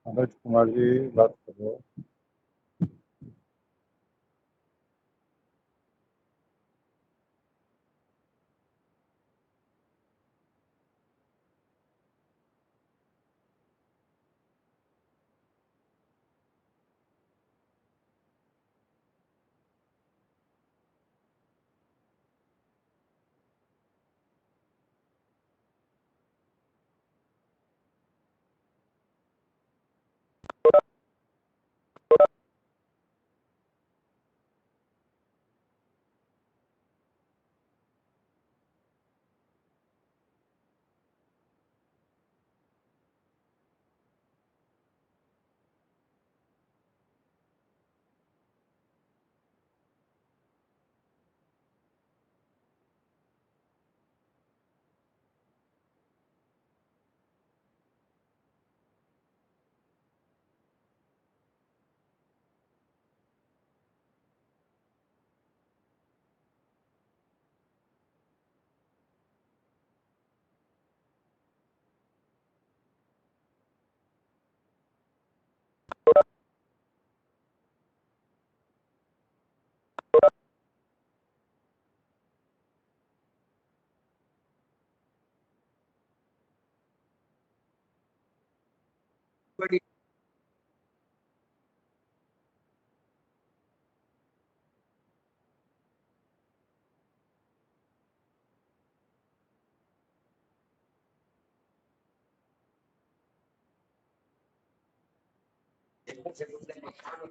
मनोज कुमार जी बात कर रहे हो।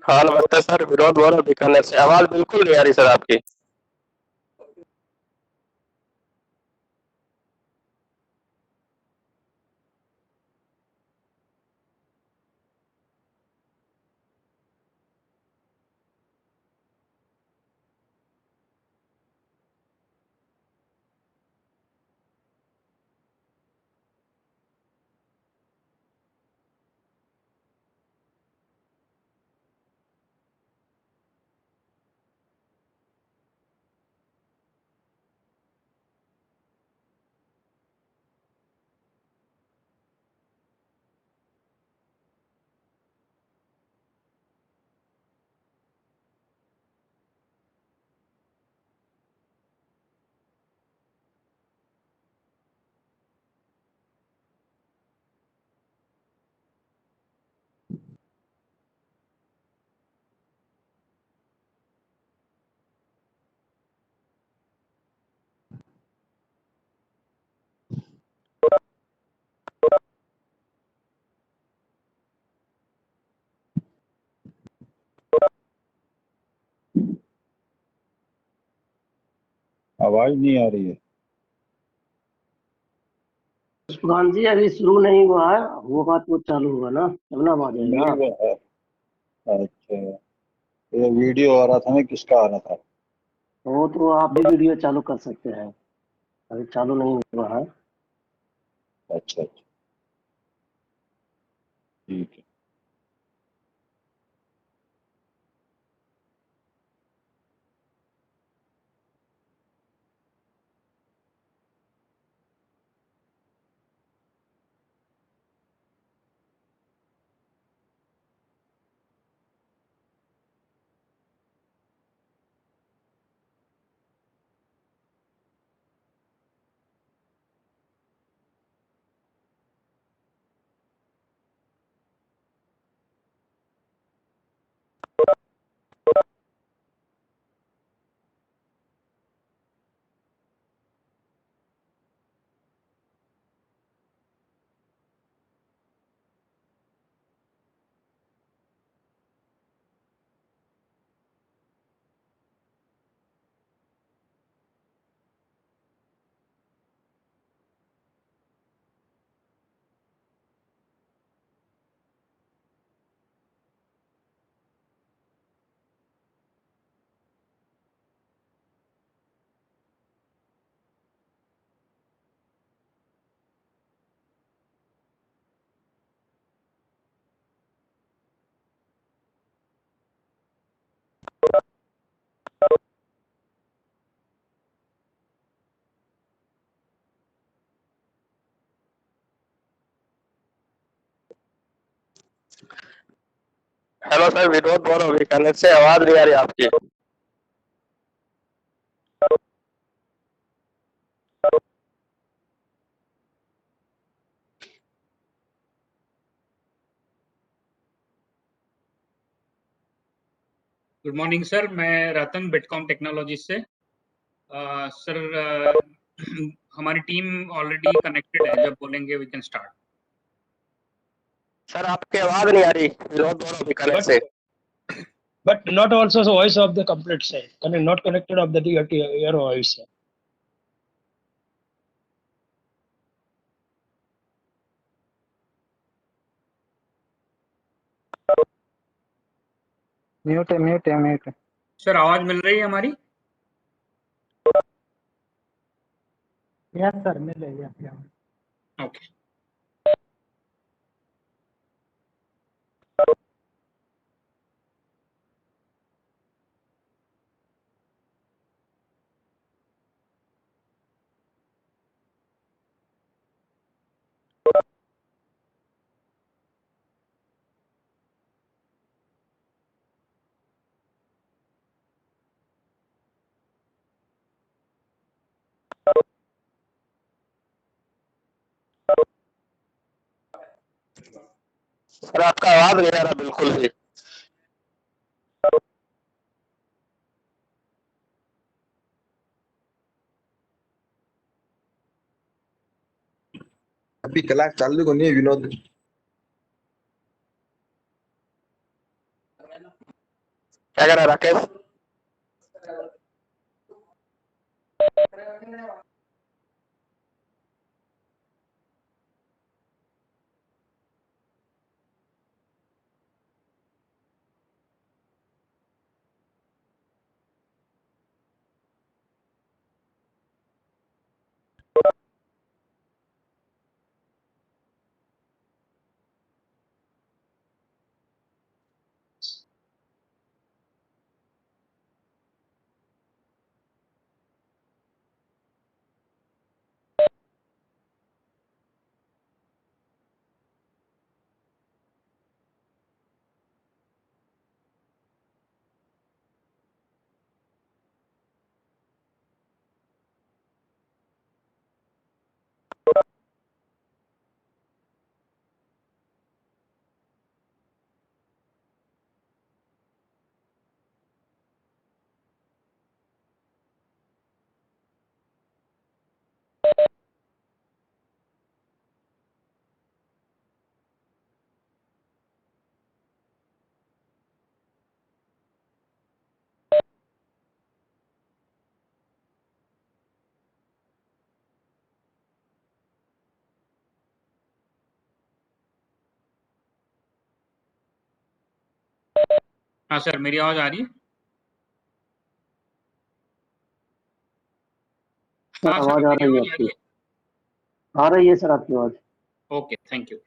हाँ नमस्ते सर, विनोद बोल रहा हूँ बीकानेर से। आवाज बिल्कुल नहीं आ रही सर आपकी। आवाज नहीं आ रही है। सुभान जी अभी शुरू नहीं हुआ है, होगा तो चालू होगा ना, तब ना आवाज नहीं आएगा। हुआ है। अच्छा, ये वीडियो आ रहा था ना, किसका आ रहा था? वो तो आप भी वीडियो चालू कर सकते हैं, अभी चालू नहीं हुआ है। अच्छा अच्छा, ठीक है। हेलो सर, विनोद बोल रहा हूँ बीकानेर से, आवाज नहीं आ रही आपकी। गुड मॉर्निंग सर, मैं रतन बिटकॉम टेक्नोलॉजी से। सर हमारी टीम ऑलरेडी कनेक्टेड है, जब बोलेंगे वी कैन स्टार्ट। सर आपकी आवाज नहीं आ रही, विनोद बोल रहा हूँ बीकानेर से। But not also the voice of the complete side. Not connected of the your voice. Mute है म्यूट है म्यूट है। सर आवाज मिल रही है हमारी? यस सर मिल रही है आपकी आवाज। ओके। सर आपका आवाज नहीं आ रहा बिल्कुल भी। अभी क्लास चालू को नहीं है विनोद। क्या कर रहा है राकेश? हाँ सर, मेरी आवाज आ रही है? सर हाँ सर, आवाज आ मेरी रही है आवाज आ आपकी? रही है? आ रही है सर आपकी आवाज। Okay, thank you.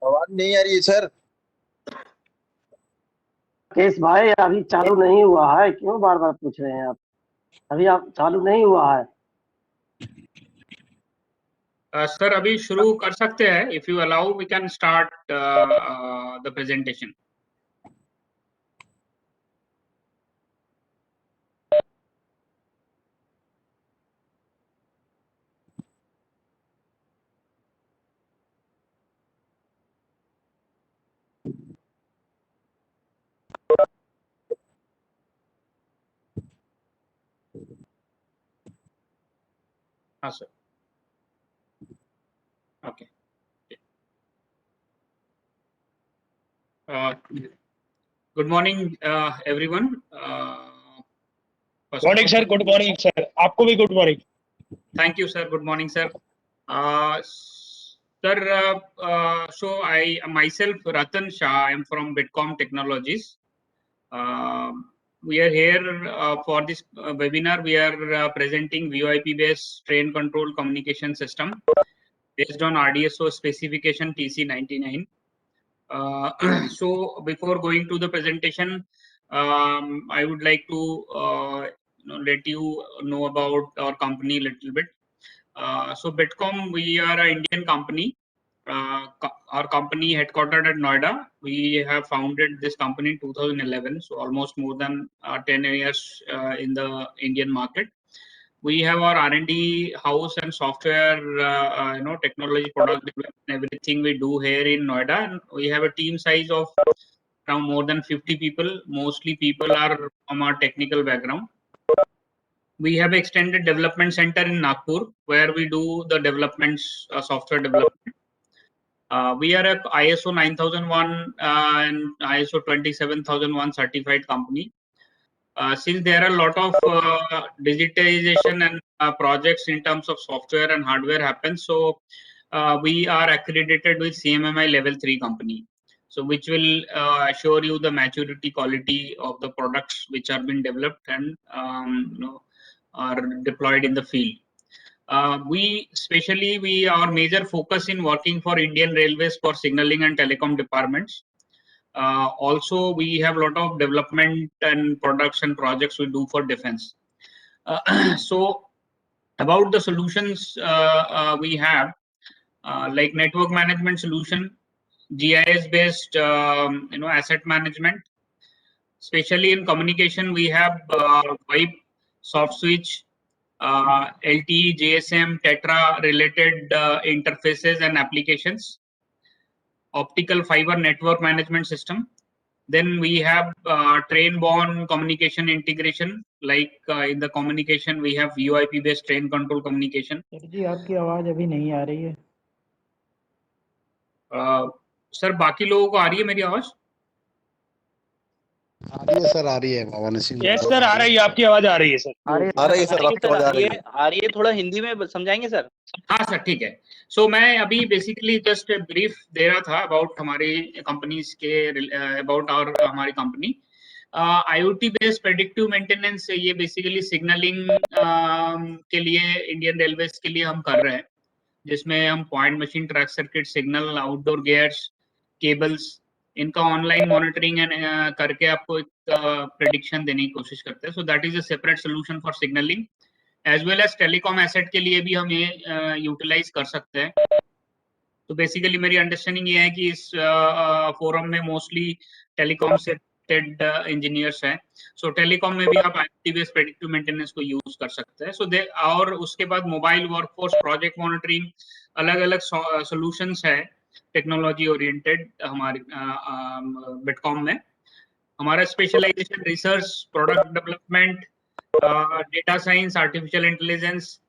आवाज नहीं आ रही है सर। केस भाई अभी चालू नहीं हुआ है, क्यों बार बार पूछ रहे हैं आप? अभी आप चालू नहीं हुआ है। सर अभी शुरू कर सकते हैं, if you allow we can start the presentation. हाँ sir, okay. Good morning everyone. Morning sir, good morning sir. आपको भी good morning. Thank you, sir. Good morning, sir. So I myself, Ratan Shah, I am from Bitcom Technologies. We are here for this webinar. We are presenting VoIP-based train control communication system based on RDSO specification TC99. So before going to the presentation, I would like to let you know about our company a little bit. So Bitcom, we are an Indian company. Our company headquartered at Noida. We have founded this company in 2011, so almost more than 10 years in the Indian market. We have our R&D house and software, technology product development, everything we do here in Noida. And we have a team size of around more than 50 people. Mostly people are from our technical background. We have extended development center in Nagpur where we do the developments, software development. We are a ISO 9001 and ISO 27001 certified company. Since there are a lot of digitization and projects in terms of software and hardware happen, so we are accredited with CMMI level 3 company. So which will assure you the maturity quality of the products which are being developed and are deployed in the field. Our major focus in working for Indian Railways for signaling and telecom departments. Also, we have a lot of development and products and projects we do for defense. So, about the solutions we have, like network management solution, GIS-based, asset management. Especially in communication, we have VoIP, soft switch, LTE, GSM, Tetra related interfaces and applications, optical fiber network management system. Then we have train-borne communication integration, like in the communication we have VoIP based train control communication. Sir जी आपकी आवाज अभी नहीं आ रही है. Sir बाकी लोगों को आ रही है मेरी आवाज? आ रही है सर, आ रही है भवन सिंह। यस सर, आ रही है, आपकी आवाज आ रही है सर। आ रही है सर, आपकी आवाज आ रही है। आ रही है, थोड़ा हिंदी में समझाएंगे सर? हाँ सर, ठीक है। सो मैं अभी बेसिकली जस्ट ब्रीफ दे रहा था अबाउट हमारी कंपनीज के अबाउट हमारी company IoT based predictive maintenance. ये बेसिकली सिग्नलिंग के लिए इंडियन रेलवेज के लिए हम कर रहे हैं, जिसमें हम point machine, track circuit, signal, outdoor gears, cables, इनका ऑनलाइन मॉनिटरिंग करके आपको एक प्रेडिक्शन देने की कोशिश करते हैं। So that is a separate solution for signalling as well as telecom asset के लिए भी हम ये यूटिलाइज कर सकते हैं। तो बेसिकली मेरी अंडरस्टैंडिंग ये है कि इस फोरम में मोस्टली टेलीकॉम से इंजीनियर्स हैं। सो टेलीकॉम में भी आप IoT बेस्ड प्रेडिक्टिव मेंटेनेंस को यूज कर सकते हैं। सो और उसके बाद मोबाइल वर्कफोर्स, प्रोजेक्ट मॉनिटरिंग, अलग अलग सॉल्यूशंस है टेक्नोलॉजी ओरिएंटेड हमारे बिटकॉम में। हमारा specialisation research, product development, data science, artificial intelligence,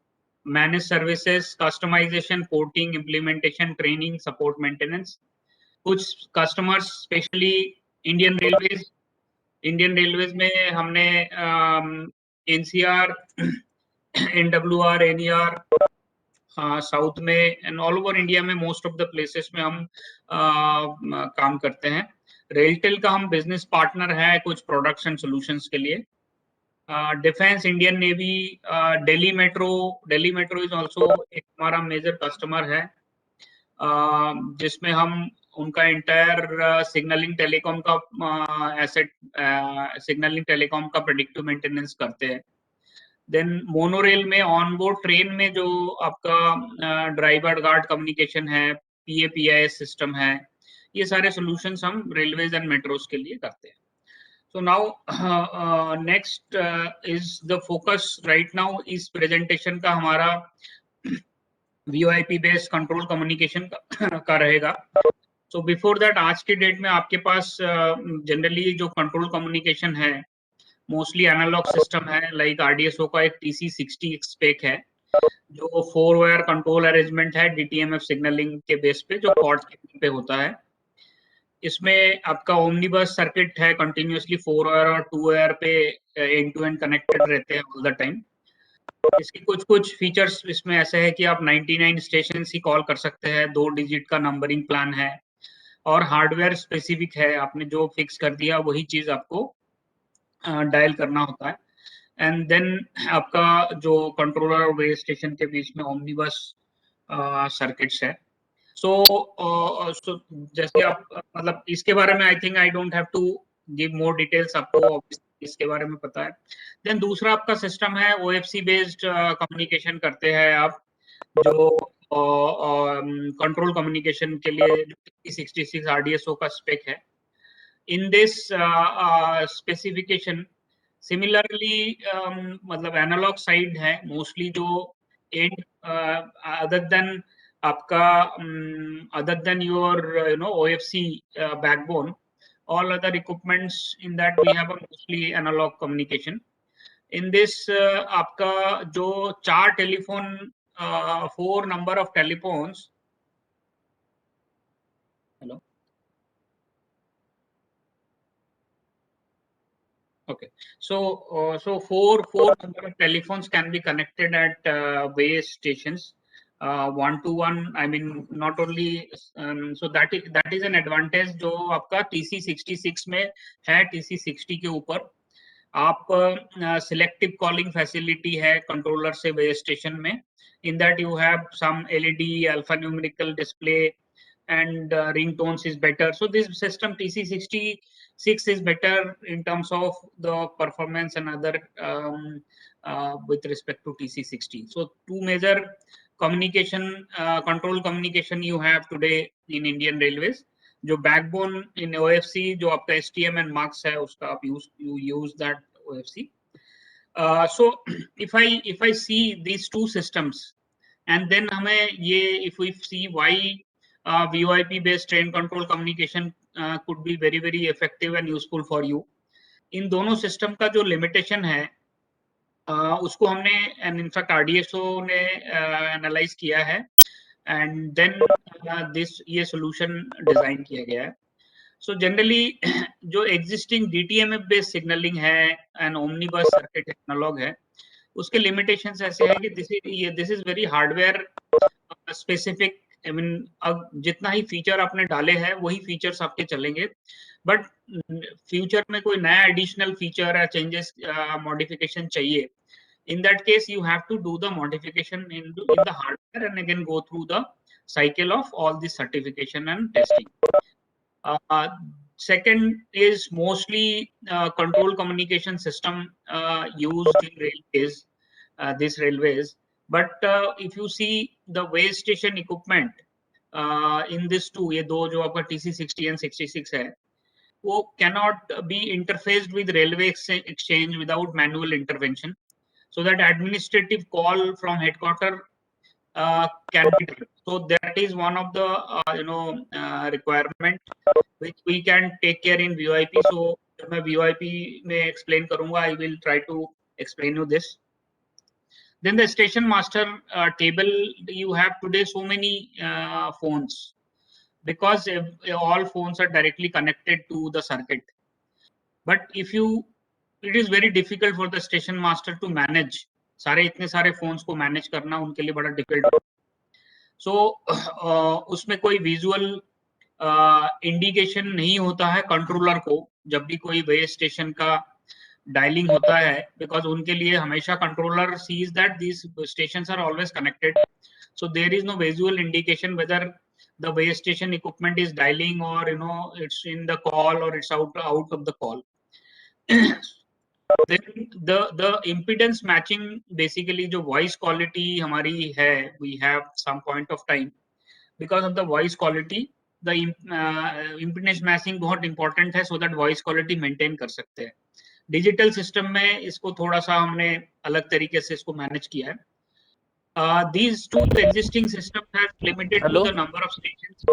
manage services, customisation, porting, implementation, training, support, maintenance. कुछ कस्टमर्स स्पेशली इंडियन रेलवेज में हमने NCR, NWR, NER, साउथ में एंड ऑल ओवर इंडिया में most of the places में हम काम करते हैं। रेलटेल का हम बिजनेस पार्टनर है कुछ प्रोडक्ट्स एंड सॉल्यूशंस के लिए। Defence, Indian navy, Delhi metro is also एक हमारा मेजर कस्टमर है, जिसमें हम उनका इंटायर सिग्नलिंग टेलीकॉम का एसेट, सिग्नलिंग टेलीकॉम का प्रेडिक्टिव मेंटेनेंस करते हैं। देन मोनोरेल में ऑनबोर्ड ट्रेन में जो आपका ड्राइवर गार्ड कम्युनिकेशन है, PAPIS सिस्टम है, ये सारे सॉल्यूशंस हम रेलवेज एंड मेट्रोस के लिए करते हैं। So now next is the focus right now इस presentation का हमारा VoIP based control communication का रहेगा। So before that आज के डेट में आपके पास जनरली जो कंट्रोल कम्युनिकेशन है मोस्टली एनालॉग सिस्टम है, लाइक RDSO का एक TC60 स्पेक है जो 4 वायर कंट्रोल अरेंजमेंट है DTMF सिग्नलिंग के बेस पे, जो कॉर्ड पे होता है। इसमें आपका ओमनीबस सर्किट है, कंटिन्यूअसली 4 वायर और 2 वायर पे एंड टू एंड कनेक्टेड रहते हैं ऑल द टाइम। इसकी कुछ फीचर्स इसमें ऐसे है कि आप 99 स्टेशन ही कॉल कर सकते हैं, 2 डिजिट का नंबरिंग प्लान है और हार्डवेयर स्पेसिफिक है, आपने जो फिक्स कर दिया वही चीज आपको डायल करना होता है। एंड देन आपका जो कंट्रोलर और बेस स्टेशन के बीच में ओमनीबस सर्किट्स है। सो जैसे आप मतलब इसके बारे में I think I don't have to give more details, आपको इसके बारे में पता है। देन दूसरा आपका सिस्टम है OFC बेस्ड कम्युनिकेशन करते हैं आप, जो कंट्रोल कम्युनिकेशन के लिए 66 RDSO का स्पेक है। इन दिस स्पेसिफिकेशन सिमिलरली मतलब एनालॉग साइड है मोस्टली, जो एंड अदर देन आपका other than your OFC backbone, all other equipments in that we have a mostly analog communication. In this आपका जो 4 telephone 4 number of telephones, hello, okay, so 4 number of telephones can be connected at base stations, 1 to 1, I mean not only so that is an advantage जो आपका TC66 में है। TC60 के ऊपर आप selective calling facility है controller से base station में। In that you have some LED alphanumerical display and ringtones is better. So this system TC66 is better in terms of the performance and other with respect to TC60. So two major communication control communication you have today in Indian Railways. जो backbone in OFC जो आपका STM and MUX है उसका आप you use that OFC. So if I see these two systems and then हमें ये if we see why VoIP based train control communication could be very effective and useful for you, इन दोनों system का जो limitation है उसको हमने and in fact RDSO ने analyse किया है एंड देन दिस ये सॉल्यूशन डिजाइन किया गया है। सो जनरली जो एग्जिस्टिंग DTMF बेस्ड सिग्नलिंग है एंड ओमनीबस सर्किट एनालॉग है, उसके लिमिटेशंस ऐसे हैं कि this is very hardware specific. I mean अब जितना ही फीचर आपने डाले हैं वही फीचर्स आपके चलेंगे, बट फ्यूचर में कोई नया एडिशनल फीचर या चेंजेस मॉडिफिकेशन चाहिए, in that case you have to do the modification in the hardware and again go through the cycle of all the certification and testing. Second is mostly control communication system used in railways, these railways, but if you see the way station equipment in this two, ये दो जो आपका TC60 and 66 है, वो cannot be interfaced with railway exchange without manual intervention. So that administrative call from headquarters can be done. So that is one of the requirement which we can take care in VoIP. So जब मैं VoIP में explain करूँगा, I will try to explain you this. Then the station master table, you have today so many phones because all phones are directly connected to the circuit. But if you it is very difficult for the station master to manage सारे इतने सारे phones को manage करना उनके लिए बड़ा difficult. सो उसमें कोई विजुअल इंडिकेशन नहीं होता है कंट्रोलर को जब भी कोई बेस स्टेशन का डायलिंग होता है, बिकॉज उनके लिए हमेशा controller sees that these stations are always connected, so there is no visual indication whether the base station equipment is dialing or it's in the call or it's out of the call. Then the impedance matching basically जो voice quality हमारी है, we have some point of time because of the voice quality the impedance matching बहुत important है so that voice quality maintain कर सकते हैं। Digital system में इसको थोड़ा सा हमने अलग तरीके से इसको मैनेज किया है। These two existing systems have limited to the number of stations.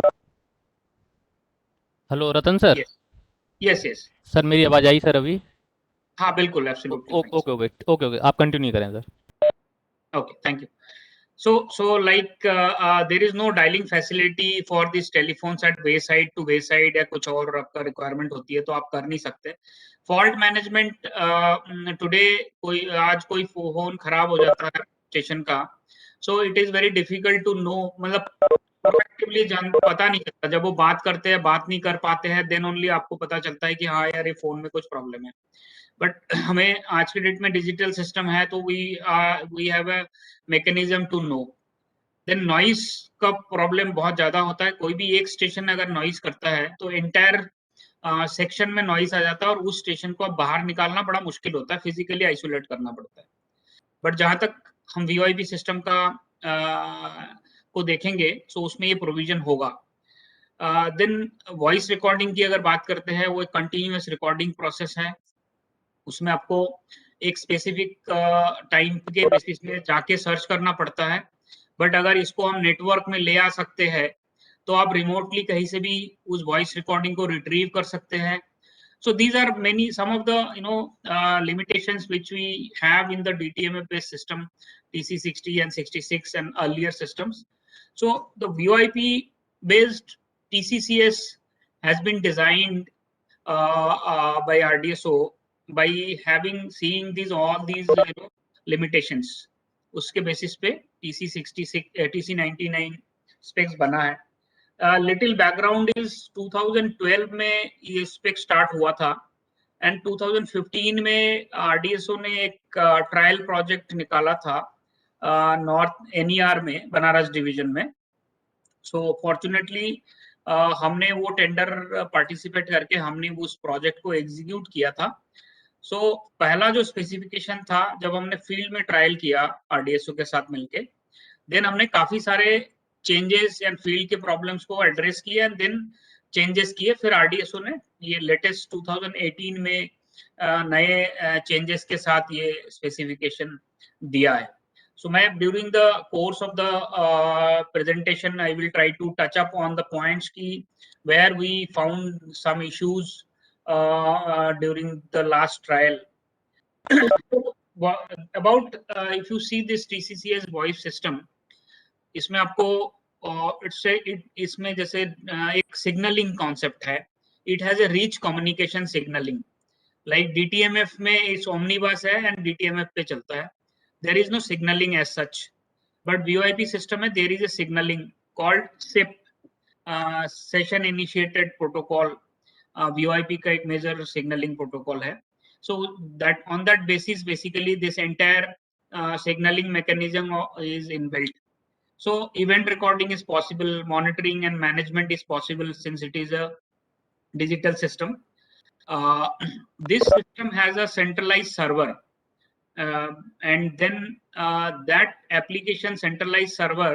Hello Ratan sir. Yes. Sir मेरी आवाज आई सर अभी? हाँ बिल्कुल, absolutely. ओके आप कंटिन्यू करें sir. Okay, thank you. So like there is no dialing facility for these telephones at wayside to wayside या कुछ और आपका requirement होती है तो आप कर नहीं सकते. Fault management today आज कोई फोन खराब हो जाता है स्टेशन का, so it is very difficult to know, मतलब प्रोएक्टिवली पता नहीं चलता. जब वो बात करते हैं, बात नहीं कर पाते हैं, देन ओनली आपको पता चलता है कि हाँ यार ये फोन में कुछ प्रॉब्लम है. बट हमें आज के डेट में डिजिटल सिस्टम है तो we have a mechanism to know. Then noise का प्रॉब्लम बहुत ज्यादा होता है. कोई भी एक स्टेशन अगर नॉइस करता है तो एंटायर सेक्शन में नॉइस आ जाता है और उस स्टेशन को अब बाहर निकालना बड़ा मुश्किल होता है, फिजिकली आइसोलेट करना पड़ता है. बट जहां तक हम वीओआईपी सिस्टम का को देखेंगे तो उसमें ये प्रोविजन होगा. देन वॉइस रिकॉर्डिंग की अगर बात करते हैं, वो एक कंटिन्यूअस रिकॉर्डिंग प्रोसेस है. उसमें आपको एक स्पेसिफिक टाइम के बेसिस में जाके सर्च करना पड़ता है. बट अगर इसको हम नेटवर्क में ले आ सकते हैं तो आप रिमोटली कहीं से भी उस वॉइस रिकॉर्डिंग को रिट्रीव कर सकते हैं. So these are some of the limitations which we have in the DTMF based system, TC60 and 66 and earlier systems. So the VoIP based TCCS has been designed by RDSO by seeing all these limitations. उसके basis पे TC66 TC99 specs बना है. Little background is 2012 में ये spec start हुआ था and 2015 में RDSO ने एक ट्रायल प्रोजेक्ट निकाला था नॉर्थ एनईआर में, बनारस डिवीजन में. सो फॉर्चुनेटली हमने वो टेंडर पार्टिसिपेट करके हमने उस प्रोजेक्ट को एग्जीक्यूट किया था. सो पहला जो स्पेसिफिकेशन था, जब हमने फील्ड में ट्रायल किया आरडीएसओ के साथ मिलके, देन हमने काफी सारे चेंजेस एंड फील्ड के प्रॉब्लम्स को एड्रेस किए एंड देन चेंजेस किए. फिर आरडीएसओ ने ये लेटेस्ट 2018 में नए चेंजेस के साथ ये स्पेसिफिकेशन दिया है. सो मैं during the course of the presentation I will try to touch up on the points की where we found some issues during the last trial. About if you see this TCCS voice system, इसमें आपको इसमें जैसे एक signalling concept है. It has a rich communication signalling. Like DTMF में इस omnibus है एंड DTMF पे चलता है. There is no signalling as such, but VoIP system में there is a signalling called SIP, session initiated protocol. VoIP का एक मेजर सिग्नलिंग प्रोटोकॉल है. So that on that basis basically this entire signalling mechanism is inbuilt. So event recording is possible, monitoring and management is possible since it is a digital system. This system has a centralized server and then that application centralized server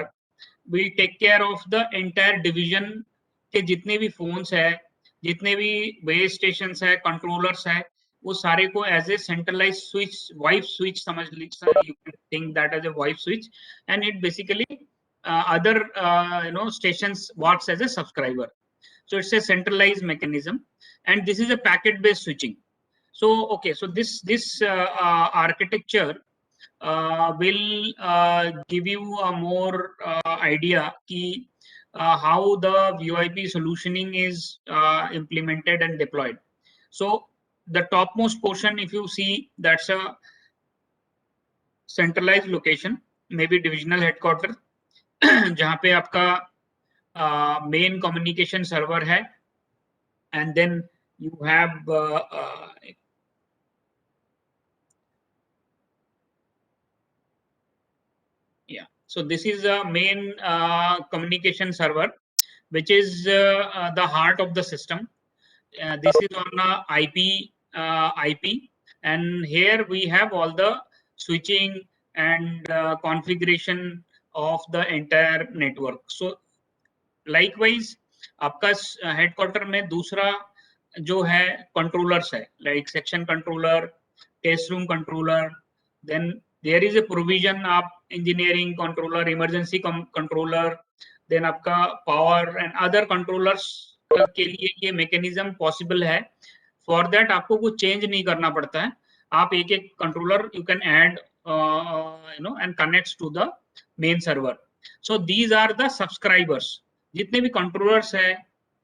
will take care of the entire division के जितने भी phones है, जितने भी base stations है, controllers है, वो सारे को as a centralized switch, VoIP switch समझ लीजिए. You can think that as a VoIP switch and it basically other stations works as a subscriber. So it's a centralized mechanism and this is a packet based switching. So okay, so this architecture will give you a more idea ki how the VoIP solutioning is implemented and deployed. So the topmost portion, if you see, that's a centralized location, maybe divisional headquarters, जहां पे आपका main communication server है and then you have so this is a main communication server which is the heart of the system. This is on IP and here we have all the switching and configuration of the entire network. So likewise आपका headquarter में दूसरा जो है controllers है, like section controller, test room controller, then there is a provision आप engineering controller, emergency controller, then आपका power and other controllers के लिए ये मैकेनिज्म पॉसिबल है. फॉर दैट आपको कुछ चेंज नहीं करना पड़ता है. आप एक एक controller you can add and connects to the main server. So these are the subscribers. जितने भी controllers है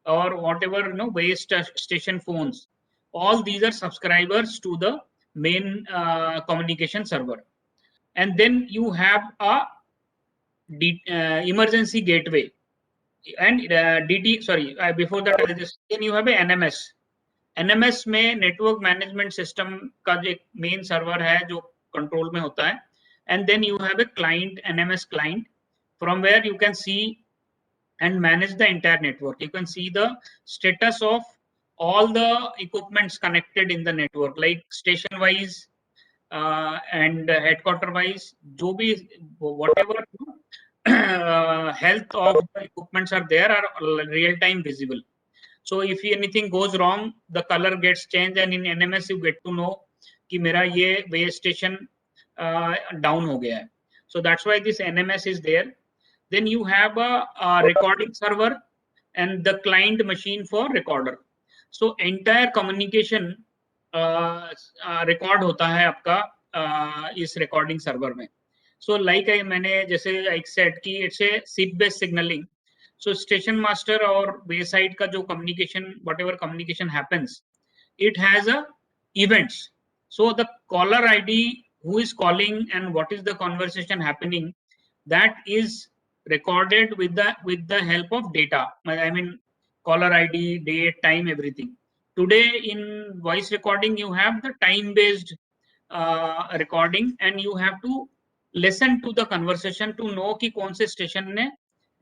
or whatever base station phones, all these are subscribers to the main communication server. And then you have a emergency gateway and before that then you have a NMS. NMS में network management system का जो एक main server है जो control में होता है, and then you have a client, NMS client, from where you can see and manage the entire network. You can see the status of all the equipments connected in the network, like station wise and headquarter wise, जो भी whatever health of the equipments are there are real time visible. So if anything goes wrong, the color gets changed, and in NMS you get to know कि मेरा ये base station down हो गया है. So that's why this NMS is there. Then you have a recording server and the client machine for recorder. So entire communication record होता है आपका इस recording server में. So like मैंने जैसे I said कि it's a SIP based signaling. So station master और wayside का जो communication, whatever communication happens, it has a events. So the caller ID, who is calling and what is the conversation happening, that is recorded with the help of data. I mean caller ID, date, time, everything. Today in voice recording you have the time based recording, and you have to listen to the conversation to know कि कौन से station ने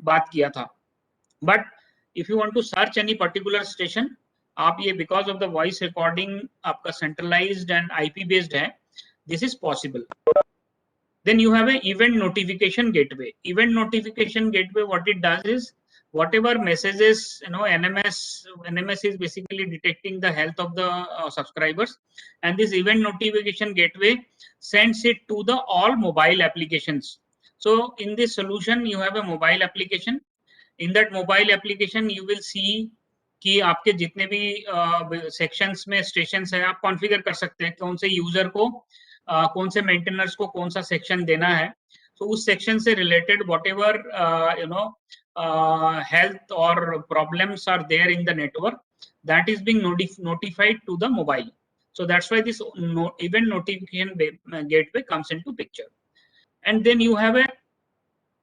बात किया था. But if you want to search any particular station, आप ये because of the voice recording आपका centralized and IP based है, this is possible. Then you have a event notification gateway. Event notification gateway, what it does is whatever messages, NMS is basically detecting the health of the subscribers, and this event notification gateway sends it to the all mobile applications. So in this solution you have a mobile application. In that mobile application you will see कि आपके जितने भी sections में stations है आप configure कर सकते हैं कौन से user को कौन से maintainers को कौन सा section देना है. So उस section से related whatever health or problems are there in the network, that is being notified to the mobile. So that's why this event notification gateway comes into picture. And then you have a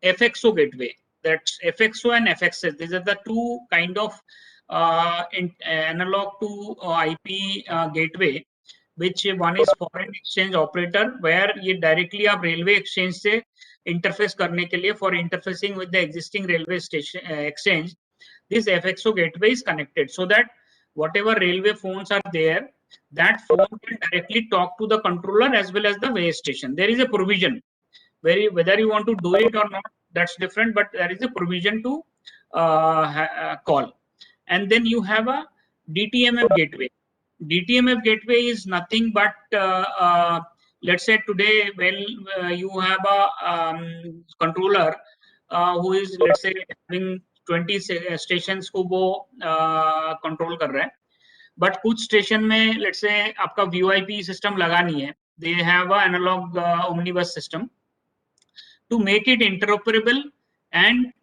FXO gateway. That's FXO and FXS. These are the two kind of analog to IP gateway, which one is foreign exchange operator, where ये directly आप railway exchange से interface करने के लिए for interfacing with the existing railway station exchange, this FXO gateway is connected so that whatever railway phones are there, that phone can directly talk to the controller as well as the way station. There is a provision whether you want to do it or not, that's different, but there is a provision to call. And then you have a DTMF gateway. DTMF gateway is nothing but let's say today you have a controller who is let's say having 20 stations को वो control कर रहा है, but कुछ station में let's say आपका VoIP system लगा नहीं है, they have a analog omnibus system to make it interoperable, and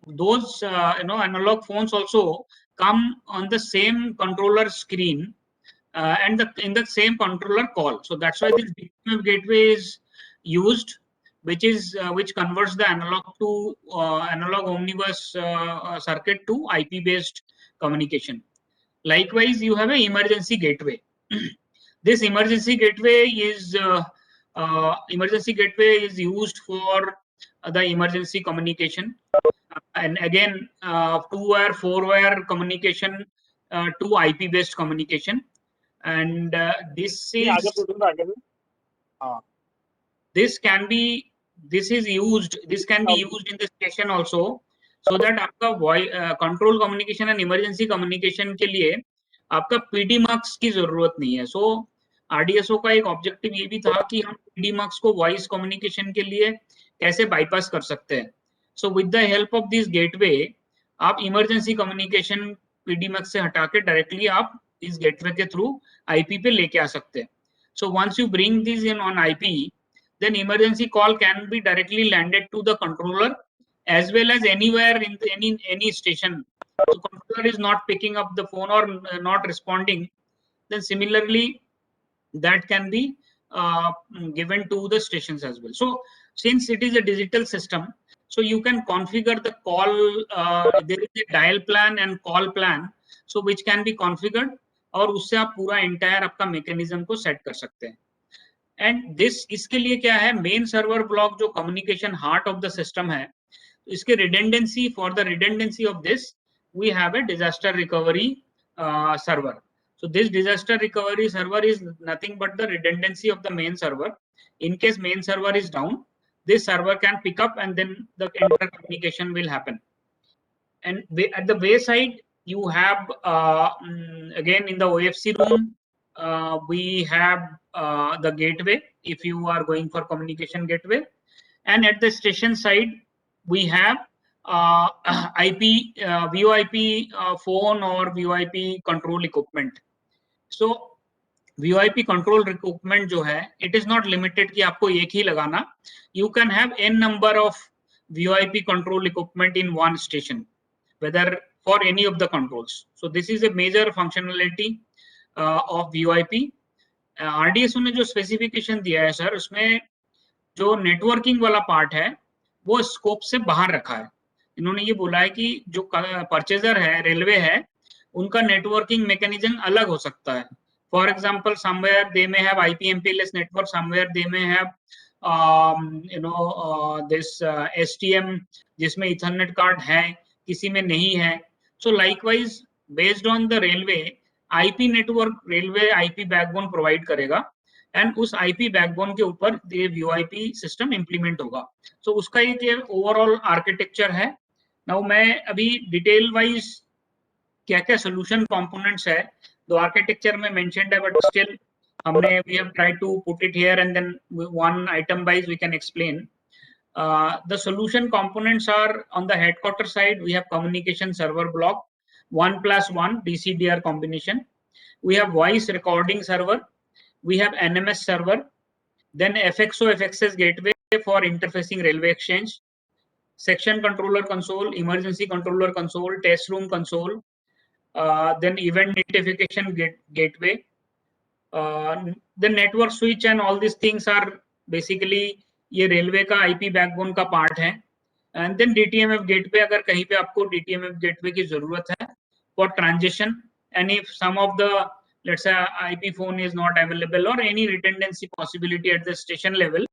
those analog phones also come on the same controller screen and in the same controller call. So that's why this DTMF gateway is used, which converts the analog to analog omnibus circuit to IP based communication. Likewise, you have an emergency gateway. This emergency gateway is used for the emergency communication, and again 2-wire 4-wire communication to IP based communication, and this can be used in the station also, so that आपका control communication and emergency communication के लिए आपका PDMux की जरूरत नहीं है. So RDSO का एक ऑब्जेक्टिव ये भी था कि हम PDMux को वॉइस कम्युनिकेशन के लिए कैसे बाईपास कर सकते हैं. So with the help of this gateway आप इमरजेंसी कम्युनिकेशन PDMux से हटा के डायरेक्टली आप इस गेटवे के थ्रू IP पे लेके आ सकते हैं. So once you bring this in on IP, then emergency call can be directly landed to the controller as well as anywhere in any station. So controller is not picking up the phone or not responding, then similarly that can be given to the stations as well. So since it is a digital system, so you can configure the call, there is a dial plan and call plan, so which can be configured, और उससे आप पूरा entire आपका mechanism को set कर सकते हैं. And this इसके लिए क्या है, main server block जो communication heart of the system है, इसके redundancy, for the redundancy of this we have a disaster recovery server. So this disaster recovery server is nothing but the redundancy of the main server. In case main server is down, this server can pick up and then the intercommunication will happen. And at the wayside, you have again in the OFC room, we have the gateway if you are going for communication gateway. And at the station side, we have IP, VoIP phone or VoIP control equipment. So VoIP control equipment जो है, it is not limited कि आपको एक ही लगाना. You can have n number of VoIP control equipment in one station, whether for any of the controls. So this is a major functionality of VoIP. RDSO ने जो specification दिया है sir, उसमें जो networking वाला part है, वो scope से बाहर रखा है. इन्होंने ये बोला है कि जो purchaser है, railway है, उनका networking mechanism अलग हो सकता है. For example, somewhere they may have IP/MPLS network, somewhere they may have this STM जिसमें Ethernet card है, किसी में नहीं है. So likewise, based on the railway, IP network railway IP backbone provide करेगा and उस IP backbone के ऊपर ये VoIP system implement होगा. So उसका ये overall architecture है. Now मैं अभी detail wise क्या-क्या solution components है, the architecture में mentioned है, but still हमने we have tried to put it here and then one item wise we can explain. The solution components are on the headquarter side. We have communication server block, 1+1 DCDR combination. We have voice recording server. We have NMS server. Then FXO FXS gateway for interfacing railway exchange. Section controller console, emergency controller console, test room console. Then event notification gateway. The network switch and all these things are basically ये railway का IP backbone का part है. And then DTMF gateway, अगर कहीं पे आपको DTMF gateway की जरूरत है for transition, and if some of the let's say IP phone is not available और any redundancy possibility at the station level,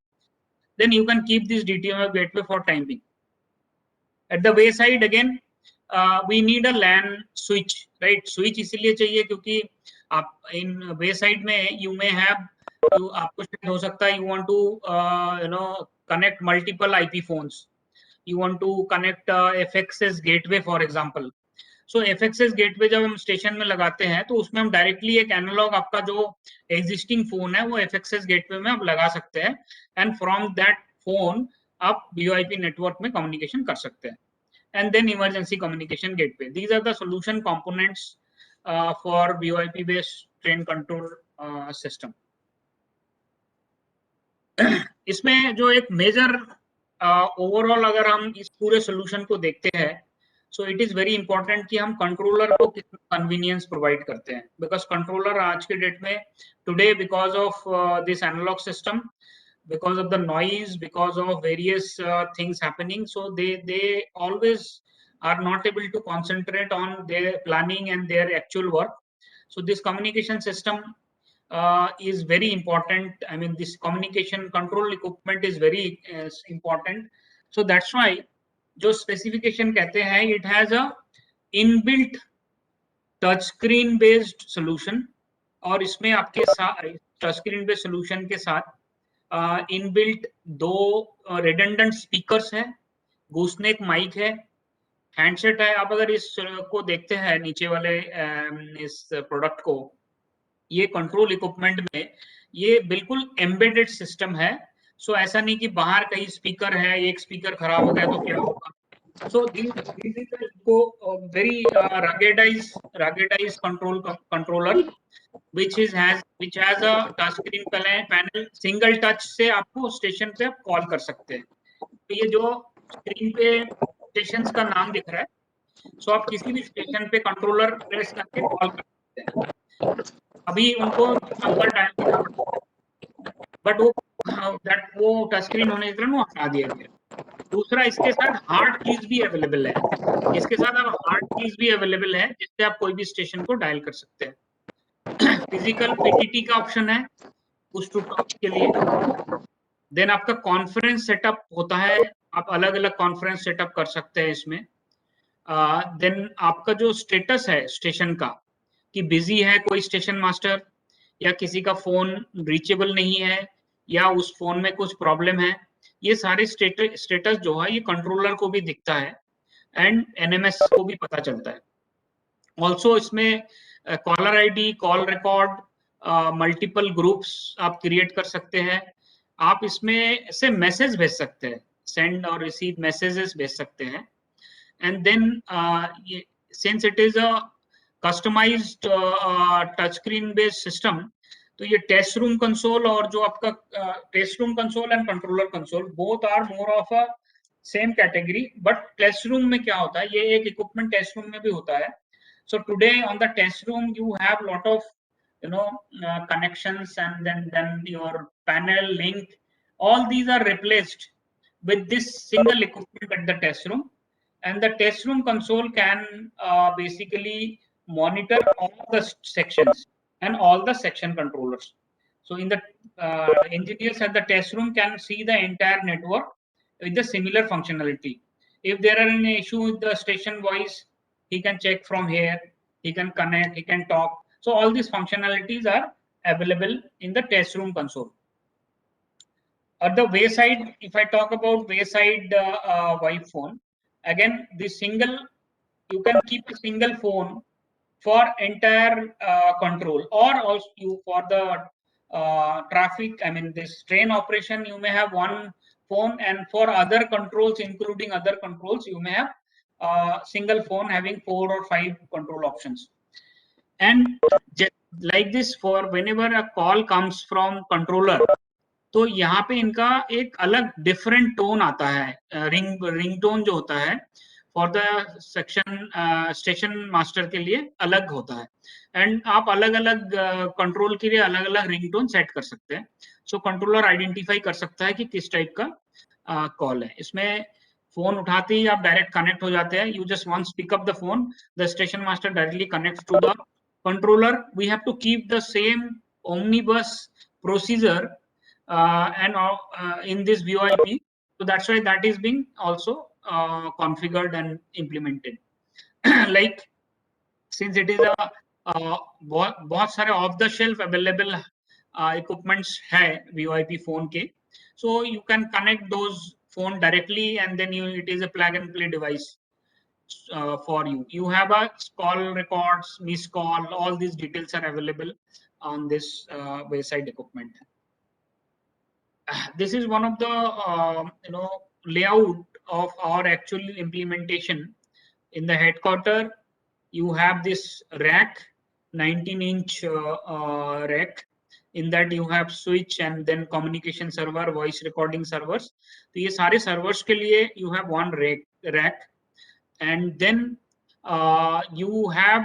then you can keep this DTMF gateway for time being. At the way side again we need a LAN switch, right. Switch इसीलिए चाहिए क्योंकि आप इन वे side में you may have, आपको हो सकता है you want to connect multiple IP phones, you want to connect FXS gateway for example. So FXS gateway जब हम स्टेशन में लगाते हैं तो उसमें हम डायरेक्टली एक एनालॉग आपका जो एग्जिस्टिंग फोन है वो FXS गेटवे में आप लगा सकते हैं एंड फ्रॉम दैट फोन आप VoIP नेटवर्क में कम्युनिकेशन कर सकते हैं. And then emergency communication gateway. These are the solution components for VoIP based train control system. इसमें जो एक मेजर ओवरऑल अगर हम इस पूरे सोल्यूशन को देखते हैं, so it is very important कि हम कंट्रोलर को कितना कन्वीनियंस प्रोवाइड करते हैं, बिकॉज कंट्रोलर आज के डेट में today because of this analogue system, because of the noise, because of various things happening, so they always are not able to concentrate on their planning and their actual work. So this communication system is very important. I mean, this communication control equipment is very important. So that's why जो specification कहते हैं, it has a inbuilt touch screen based solution, और इसमें आपके साथ touch screen based solution के साथ inbuilt दो redundant speakers है, gooseneck mic है, handset है. आप अगर इस को देखते हैं नीचे वाले इस प्रोडक्ट को, ये कंट्रोल इक्विपमेंट में ये बिल्कुल एम्बेडेड सिस्टम है. सो ऐसा नहीं कि बाहर कहीं स्पीकर है, एक स्पीकर खराब हो गया तो क्या होगा. सो दिस इज उसको very ruggedized controller which has a touch screen panel, single touch से आपको स्टेशन पे आप कॉल कर सकते हैं। तो ये जो स्क्रीन पे स्टेशन का नाम दिख रहा है, सो आप किसी भी स्टेशन पे कंट्रोलर प्रेस करके कॉल कर सकते हैं। अभी उनको नंबर डायल करना पड़ता है, बट वो टच स्क्रीन होने के कारण वो हटा दिया गया। दूसरा, इसके साथ हार्ड कीज भी अवेलेबल है। इसके साथ अब हार्ड कीज भी अवेलेबल है जिससे आप कोई भी स्टेशन को डायल कर सकते हैं। फिजिकल पीटीटी का ऑप्शन है पुश टू टॉक के लिए। देन आपका कॉन्फ्रेंस सेटअप होता है, आप अलग अलग कॉन्फ्रेंस सेटअप कर सकते हैं इसमें। देन आपका जो स्टेटस है स्टेशन का कि बिजी है कोई स्टेशन मास्टर, या किसी का फोन रीचेबल नहीं है, या उस फोन में कुछ प्रॉब्लम है, ये सारे स्टेटस जो है ये कंट्रोलर को भी दिखता है एंड एनएमएस को भी पता चलता है। ऑल्सो इसमें caller ID, call record, multiple groups आप क्रिएट कर सकते हैं। आप इसमें से मैसेज भेज सकते हैं, सेंड और रिसीव मैसेजेस भेज सकते हैं। And then since it is a customised touch screen based system, तो ये टेस्ट रूम कंसोल और जो आपका test room console and controller console both are more of a same category. But test room में क्या होता है, ये एक इक्विपमेंट टेस्ट रूम में भी होता है। So today on the test room you have lot of connections, and then your panel link, all these are replaced with this single equipment at the test room, and the test room console can basically monitor all the sections and all the section controllers. So in the engineers at the test room can see the entire network with the similar functionality. If there are any issue with the station voice, he can check from here, he can connect, he can talk. So all these functionalities are available in the test room console. At the wayside, if I talk about wayside VoIP phone, again this single, you can keep a single phone for entire control, or also you for the traffic, I mean this train operation, you may have one phone, and for other controls, including other controls, you may have single phone having 4 or 5 control options. And just like this, for whenever a call comes from controller, तो यहाँ पे इनका एक अलग different tone आता है, ring tone जो होता है for the section station master के लिए अलग होता है। एंड आप अलग अलग कंट्रोल के लिए अलग अलग रिंग टोन सेट कर सकते हैं। सो कंट्रोलर आइडेंटिफाई कर सकता है कि किस टाइप का कॉल है। इसमें फोन उठाते ही आप डायरेक्ट कनेक्ट हो जाते हैं। You just once pick up the phone, the station master directly connect to the controller. We have to keep the same omnibus procedure and in this VoIP, so that's why that is being also configured and implemented. Like since it is a बहुत सारे off the shelf available equipments है VoIP phone के, so you can connect those phone directly, and then it is a plug and play device. For you, you have a call records, missed call, all these details are available on this wayside equipment. This is one of the layout of our actual implementation. In the headquarter, you have this rack, 19-inch rack. In that you have switch and then communication server, voice recording servers. तो ये सारे servers के लिए you have one rack. And then you have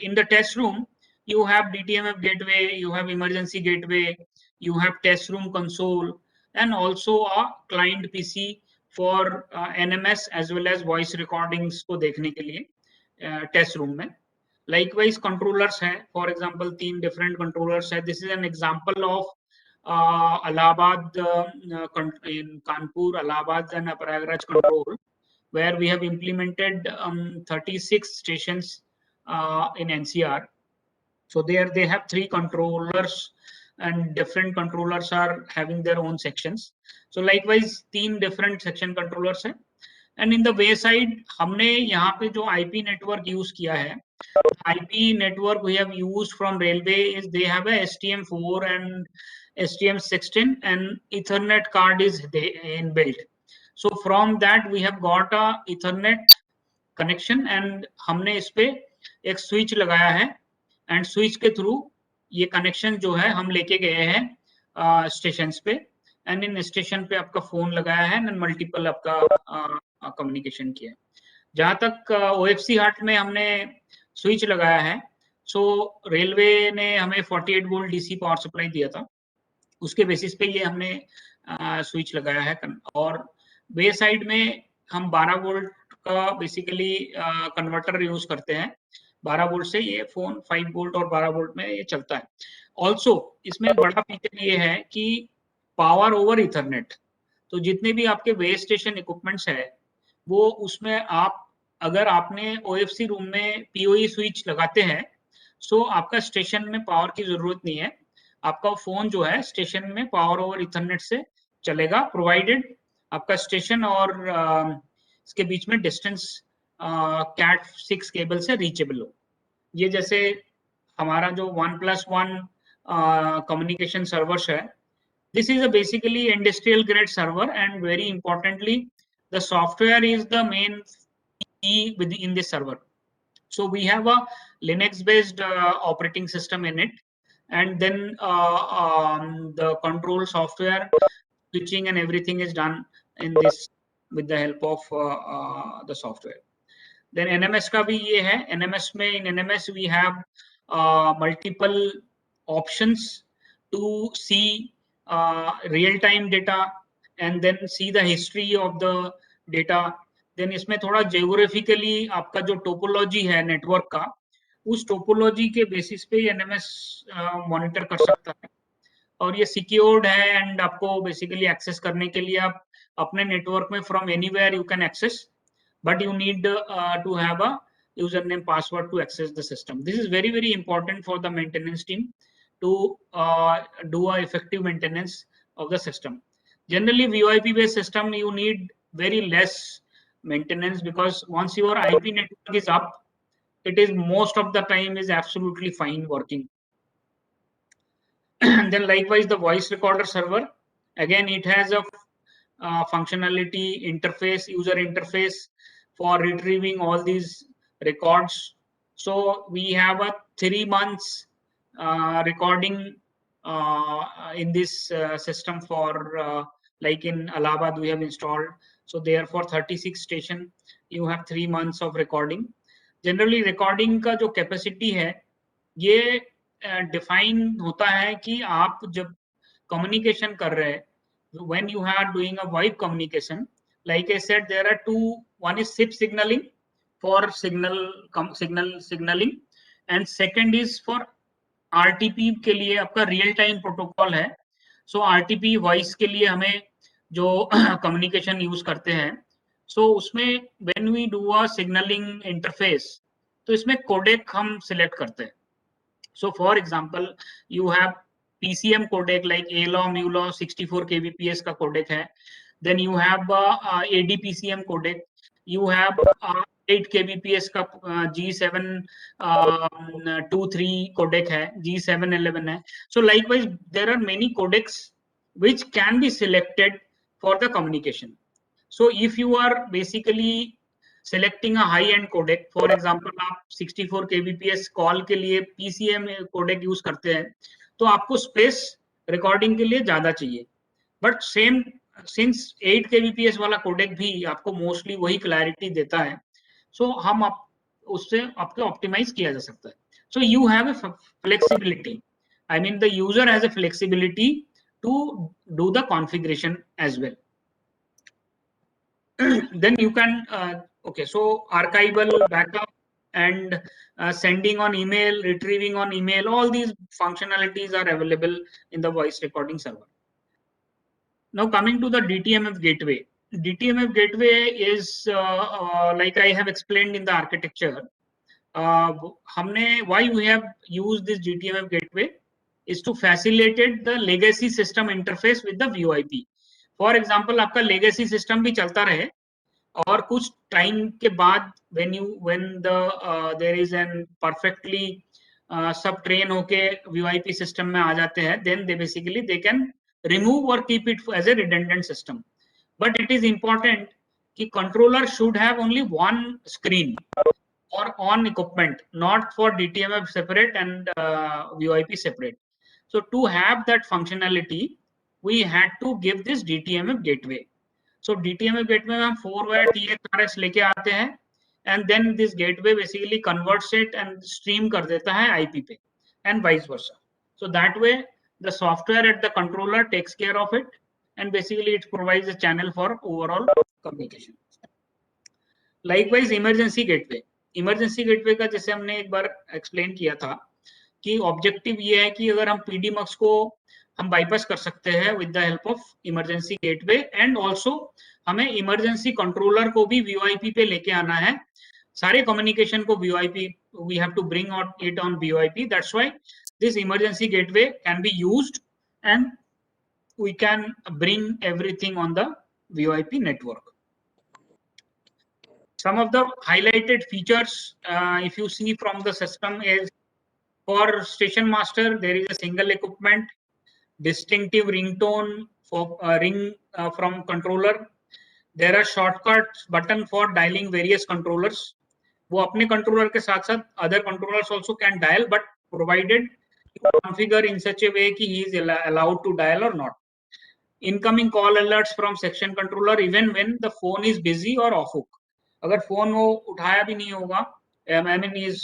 in the test room you have DTMF gateway, you have emergency gateway, you have test room console, and also a client PC for NMS as well as voice recordings को देखने के लिए test room में. Likewise controllers हैं, for example 3 different controllers हैं. This is an example of Allahabad in Kanpur, Allahabad and Prayagraj control, where we have implemented 36 stations in NCR. So there they have 3 controllers, and different controllers are having their own sections. So likewise 3 different section controllers हैं. And in the wayside हमने यहाँ पे जो IP network use किया है, IP network we have used from railway is they have a STM4 and STM16 and Ethernet card is inbuilt. So from that we have got a Ethernet connection and हमने इस पे एक switch लगाया है and switch के through ये connection जो है हम लेके गए हैं स्टेशन पे एंड इन स्टेशन पे आपका फोन लगाया है एंड मल्टीपल आपका कम्युनिकेशन किया है। जहां तक OFC हार्ट में हमने स्विच लगाया है, सो रेलवे ने हमें 48 वोल्ट डीसी पावर सप्लाई दिया था, उसके बेसिस पे ये हमने स्विच लगाया है। और वे साइड में हम 12 वोल्ट का बेसिकली कन्वर्टर यूज करते हैं। 12 वोल्ट से ये फोन 5 वोल्ट और 12 वोल्ट में ये चलता है। ऑल्सो इसमें बड़ा फीचर ये है कि पावर ओवर इथरनेट, तो जितने भी आपके वे स्टेशन इक्विपमेंट्स है वो उसमें आप अगर आपने OFC रूम में PoE स्विच लगाते हैं, सो आपका स्टेशन में पावर की जरूरत नहीं है, आपका फोन जो है स्टेशन में पावर ओवर इथरनेट से चलेगा, प्रोवाइडेड आपका स्टेशन और इसके बीच में डिस्टेंस कैट 6 केबल से रीचेबल हो। ये जैसे हमारा जो 1+1 कम्युनिकेशन सर्वर्स है, this is a basically industrial grade server and very importantly the software is the main key within this server. So we have a Linux based operating system in it, and then the control software, switching and everything is done in this with the help of the software. Then NMS का भी ये है, NMS में in NMS we have multiple options to see real-time data and then see the history of the data. Then इसमें थोड़ा geographically आपका जो topology है नेटवर्क का, उस टोपोलॉजी के बेसिस पे NMS मॉनिटर कर सकता है और ये सिक्योर्ड है एंड आपको बेसिकली एक्सेस करने के लिए आप अपने नेटवर्क में from anywhere you can access, but you need to have a username password to access the system. This is very very important for the maintenance team to do a effective maintenance of the system. Generally VoIP based system you need very less maintenance because once your IP network is up, it is most of the time is absolutely fine working. Then likewise the voice recorder server, again it has a functionality interface, user interface for retrieving all these records. So we have a 3 months recording in this system for like in Allahabad we have installed. So therefore 36 station you have 3 months of recording. Generally recording का जो capacity है ये define होता है कि आप जब communication कर रहे हैं, when you are doing a VoIP communication, like I said, there are two. One is SIP signaling for signaling, and second is for RTP के लिए आपका real time protocol है. So RTP voice के लिए हमें जो communication use करते हैं, so उसमें when we do a signaling interface, तो इसमें codec हम select करते हैं. So for example, you have PCM codec like ALAW, MULAW, 64 kbps का codec है. Then you have ADPCM codec. You have 8 kbps का G723 codec है, G711 है. So likewise, there are many codecs which can be selected for the communication. So if you are basically selecting a high-end codec, for example, आप 64 kbps call के लिए PCM codec use करते हैं, तो आपको space recording के लिए ज्यादा चाहिए. बट सेम सिंस 8 kbps वाला कोडेक भी आपको मोस्टली वही क्लैरिटी देता है, सो हम आप उससे आपको ऑप्टिमाइज किया जा सकता है. So you have a flexibility, I mean the user has a flexibility to do the configuration as well. Then you can okay, so archival, backup, and sending on email, retrieving on email, all these functionalities are available in the voice recording server. Now coming to the DTMF gateway. DTMF gateway is like I have explained in the architecture. Why we have used this DTMF gateway is to facilitate the legacy system interface with the VoIP. For example, आपका legacy system भी चलता रहे और कुछ time के बाद when there is an perfectly सब train होके VoIP सिस्टम में आ जाते हैं, then they can remove or keep it as a redundant system. but it is important कि controller should have only one screen or on equipment, not for DTMF separate and VoIP separate. So to have that functionality, we had to give this DTMF gateway. So DTMF gateway में हम 4-wire TXRS लेके आते हैं, and then this gateway basically converts it and stream कर देता है IP पे, and vice versa. So that way the software at the controller takes care of it, and basically it provides a channel for overall communication. Likewise emergency gateway. Emergency gateway का जैसे हमने एक बार explain किया था कि objective ये है कि अगर हम पीडीमक्स को हम बाईपास कर सकते हैं with the help of emergency gateway, and also हमें इमरजेंसी कंट्रोलर को भी वीओआईपी पे लेके आना है. सारे कम्युनिकेशन को VoIP, we have to bring out it on VoIP. That's why this emergency gateway can be used and we can bring everything on the VoIP network. Some of the highlighted features, if you see from the system, is for station master there is a single equipment, distinctive ringtone for ring from controller. There are shortcuts button for dialing various controllers. वो अपने controller के साथ साथ other controllers also can dial, but provided you configure in such a way कि he is allowed to dial or not. Incoming call alerts from section controller even when the phone is busy or off hook. अगर phone वो उठाया भी नहीं होगा, I mean is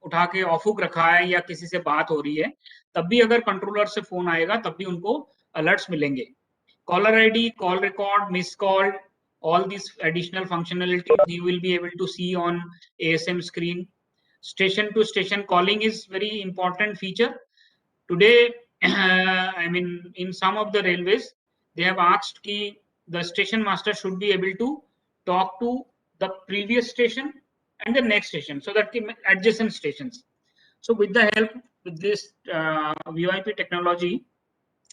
उठा के of hook रखा है या किसी से बात हो रही है, तब भी अगर कंट्रोलर से फोन आएगा तब भी उनको अलर्ट्स मिलेंगे. Caller ID, call record, miss call, all these additional functionalities you will be able to see on ASM screen. Station to station calling is very important feature. Today, I mean in some of the railways they have asked कि the station master should be able to talk to the previous station and the next station, so that adjacent stations. So with the help with this VoIP technology,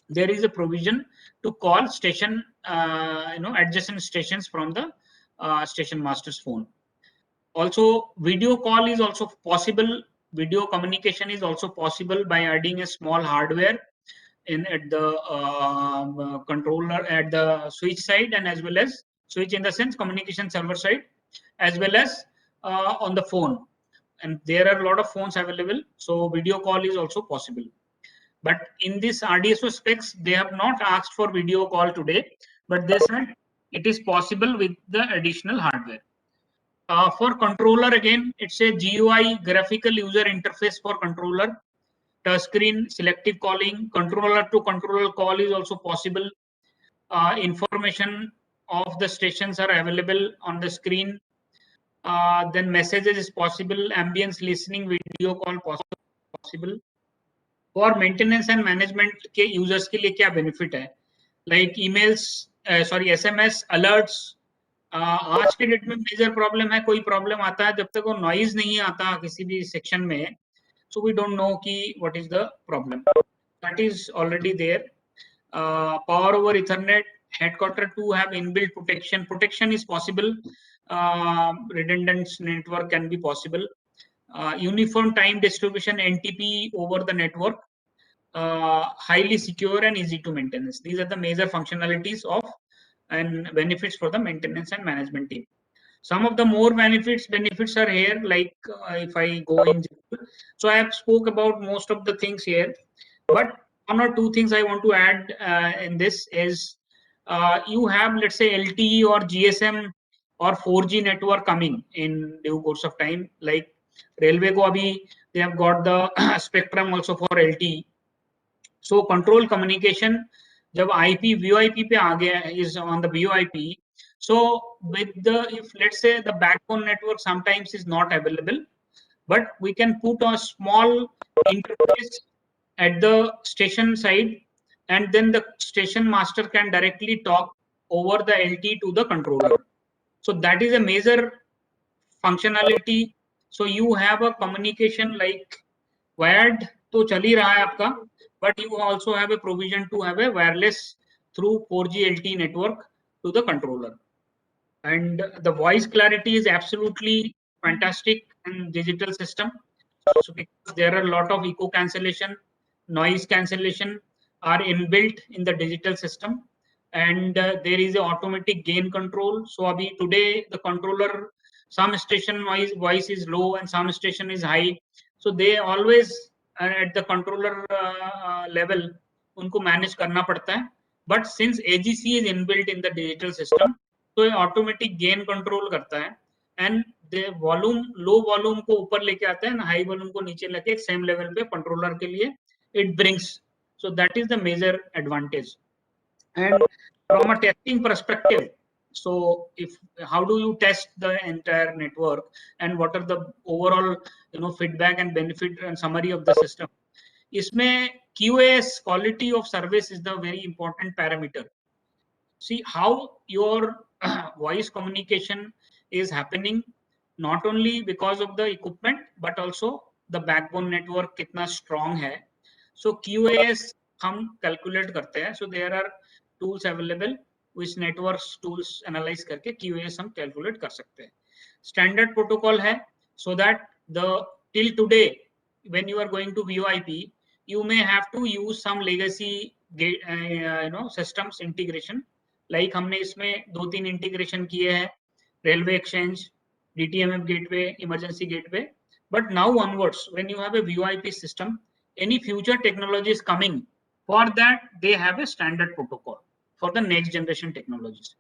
there is a provision to call station, adjacent stations from the station master's phone. Also, video call is also possible. Video communication is also possible by adding a small hardware at the controller at the switch side, and as well as switch in the sense communication server side, as well as on the phone. And there are a lot of phones available, so video call is also possible. But in this RDSO specs, they have not asked for video call today, but they said it is possible with the additional hardware. For controller, again, it's a GUI, graphical user interface for controller. Touchscreen, selective calling, controller to controller call is also possible. Information of the stations are available on the screen. Then messages is possible, ambience listening, video call possible. For maintenance and management के users के लिए क्या benefit है? Like emails, SMS, alerts. आज के date में major problem है, कोई प्रॉब्लम आता है जब तक वो नॉइज नहीं आता किसी भी सेक्शन में, so we don't know कि what is the problem. That is already there. Power over Ethernet, headquarter 2 have inbuilt protection. Protection is possible. Redundant network can be possible. Uniform time distribution, NTP over the network, highly secure and easy to maintenance. These are the major functionalities of and benefits for the maintenance and management team. Some of the more benefits are here, like if I go in. So I have spoke about most of the things here, but one or two things I want to add in this is you have, let's say, LTE or GSM or 4G network coming in due course of time. Like railway ko abhi, they have got the spectrum also for LTE. So control communication, jab IP VoIP pe aa gaya is on the VoIP. So with the, if let's say the backbone network sometimes is not available, but we can put a small interface at the station side, and then the station master can directly talk over the LTE to the controller. So that is a major functionality. So you have a communication like wired to chal hi raha hai aapka, but you also have a provision to have a wireless through 4G LTE network to the controller. And the voice clarity is absolutely fantastic in digital system. So because there are a lot of echo cancellation, noise cancellation are inbuilt in the digital system. and there is a automatic gain control. So abhi today the controller, some station voice is low and some station is high, so they always at the controller level उनको manage करना पड़ता है. But since AGC is inbuilt in the digital system, तो ये automatic gain control करता है and the volume, low volume को ऊपर लेके आता है and high volume को नीचे लेके same level पे controller के लिए it brings. So that is the major advantage. And from a testing perspective, so if how do you test the entire network and what are the overall feedback and benefit and summary of the system? इसमें QoS, quality of service, is the very important parameter. See how your voice communication is happening, not only because of the equipment but also the backbone network कितना strong है. So QoS हम calculate करते हैं. So there are tools available which networks tools analyze करके QoS हम calculate कर सकते हैं. Standard protocol है, so that the till today when you are going to VoIP, you may have to use some legacy systems integration. Like हमने इसमें 2-3 integration किए हैं, railway exchange, DTMF gateway, emergency gateway. But now onwards, when you have a VoIP system, any future technology is coming, for that they have a standard protocol for the next generation technologies.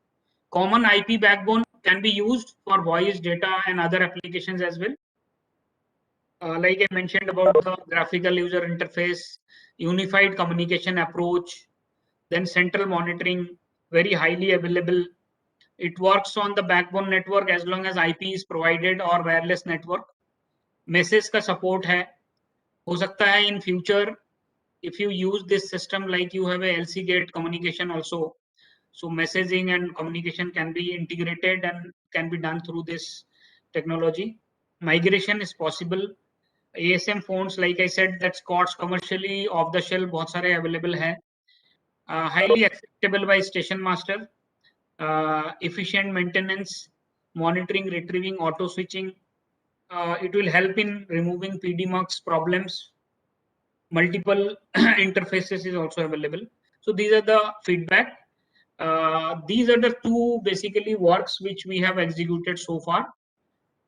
Common IP backbone can be used for voice, data and other applications as well. Like I mentioned about the graphical user interface, unified communication approach, then central monitoring, very highly available. It works on the backbone network as long as IP is provided or wireless network. Message का support है. हो सकता है in future if you use this system like you have a LC gate communication also, so messaging and communication can be integrated and can be done through this technology. Migration is possible. ASM phones, like I said, that's COTS commercially off the shelf बहुत सारे available है. Highly acceptable by station master. Efficient maintenance, monitoring, retrieving, auto switching. It will help in removing PDMux problems. Multiple interfaces is also available. So these are the feedback. These are the two basically works which we have executed so far.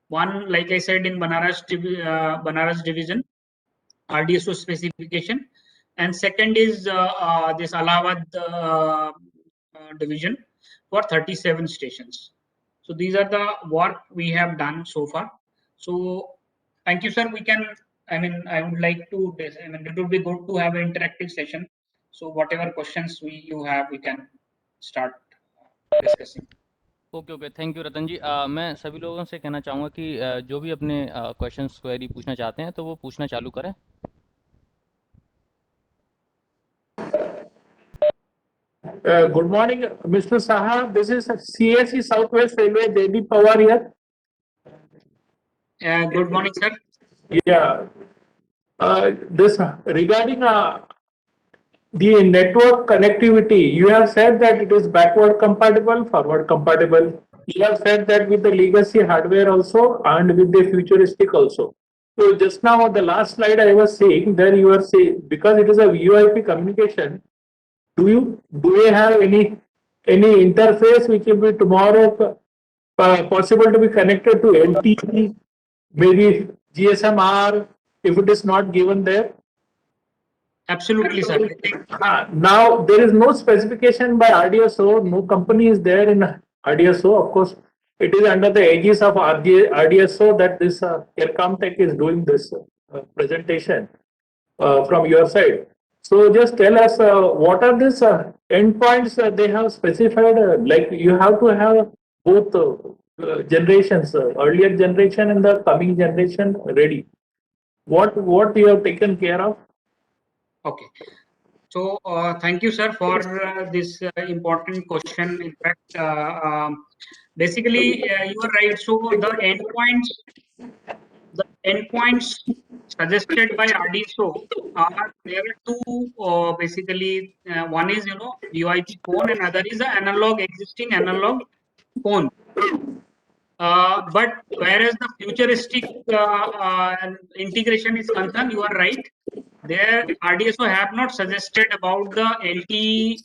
One, like I said, in Banaras division, RDSO specification, and second is this Allahabad division for 37 stations. So these are the work we have done so far. So thank you, sir. We can, I would like to, it would be good to have an interactive session. So whatever questions you have, we can start discussing. Okay thank you Ratan ji. मैं सभी लोगों से कहना चाहूँगा कि जो भी अपने क्वेश्चंस क्वेरी पूछना चाहते हैं तो वो पूछना चालू करें. Good morning, Mr. Saha. This is CSE Southwest Railway, Devi Pawar here. Good morning, sir. Yeah. This regarding the network connectivity, you have said that it is backward compatible, forward compatible. You have said that with the legacy hardware also and with the futuristic also. So just now on the last slide I was saying, there you are saying because it is a VoIP communication, do you have any interface which will be tomorrow possible to be connected to LTE, maybe GSM-R, if it is not given there? Absolutely, sir. Now there is no specification by RDSO, no company is there in RDSO. Of course, it is under the aegis of RDSO that this Aircomtech is doing this presentation from your side. So just tell us what are these endpoints they have specified, like you have to have both generations, earlier generation and the coming generation ready. What you have taken care of? Okay. So thank you, sir, for this important question. In fact, basically, you are right. So the endpoints suggested by RDSO are there are two basically. One is VoIP phone, and other is the existing analog phone. But whereas the futuristic integration is concerned, you are right. Their RDSO have not suggested about the LTE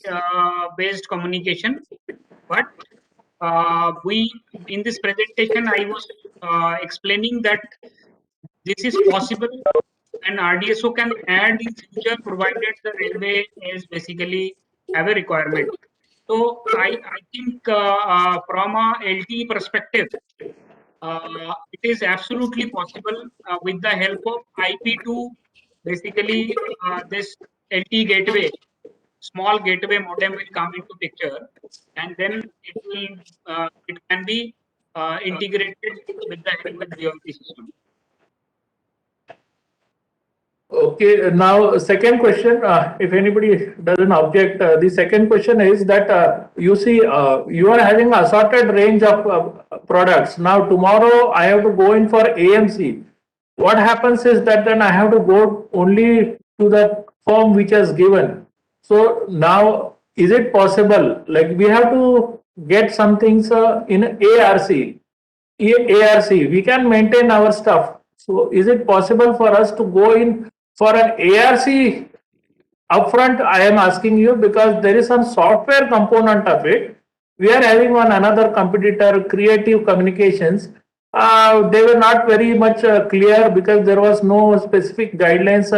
based communication, but we in this presentation I was explaining that this is possible and RDSO can add in future provided the railway is basically have a requirement. So I think from a LTE perspective, it is absolutely possible with the help of IP2, basically this LTE gateway, small gateway modem will come into picture, and then it can be integrated with the help with VoIP system. Okay, now second question, if anybody doesn't object, the second question is that you see you are having assorted range of products. Now tomorrow I have to go in for AMC. What happens is that then I have to go only to the firm which has given. So now is it possible, like we have to get some things in ARC, we can maintain our stuff. So is it possible for us to go in for an ARC upfront? I am asking you because there is some software component of it. We are having one another competitor, Creative Communications. They were not very much clear because there was no specific guidelines,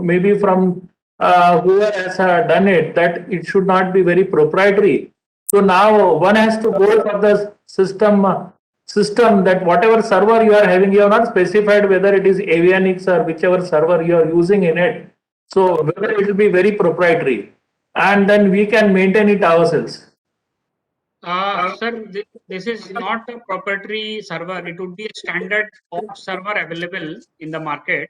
maybe from whoever has done it, that it should not be very proprietary. So now one has to go for the system that whatever server you are having, you have not specified whether it is avionics or whichever server you are using in it. So whether it will be very proprietary, and then we can maintain it ourselves. Sir, this is not a proprietary server. It would be a standard server available in the market,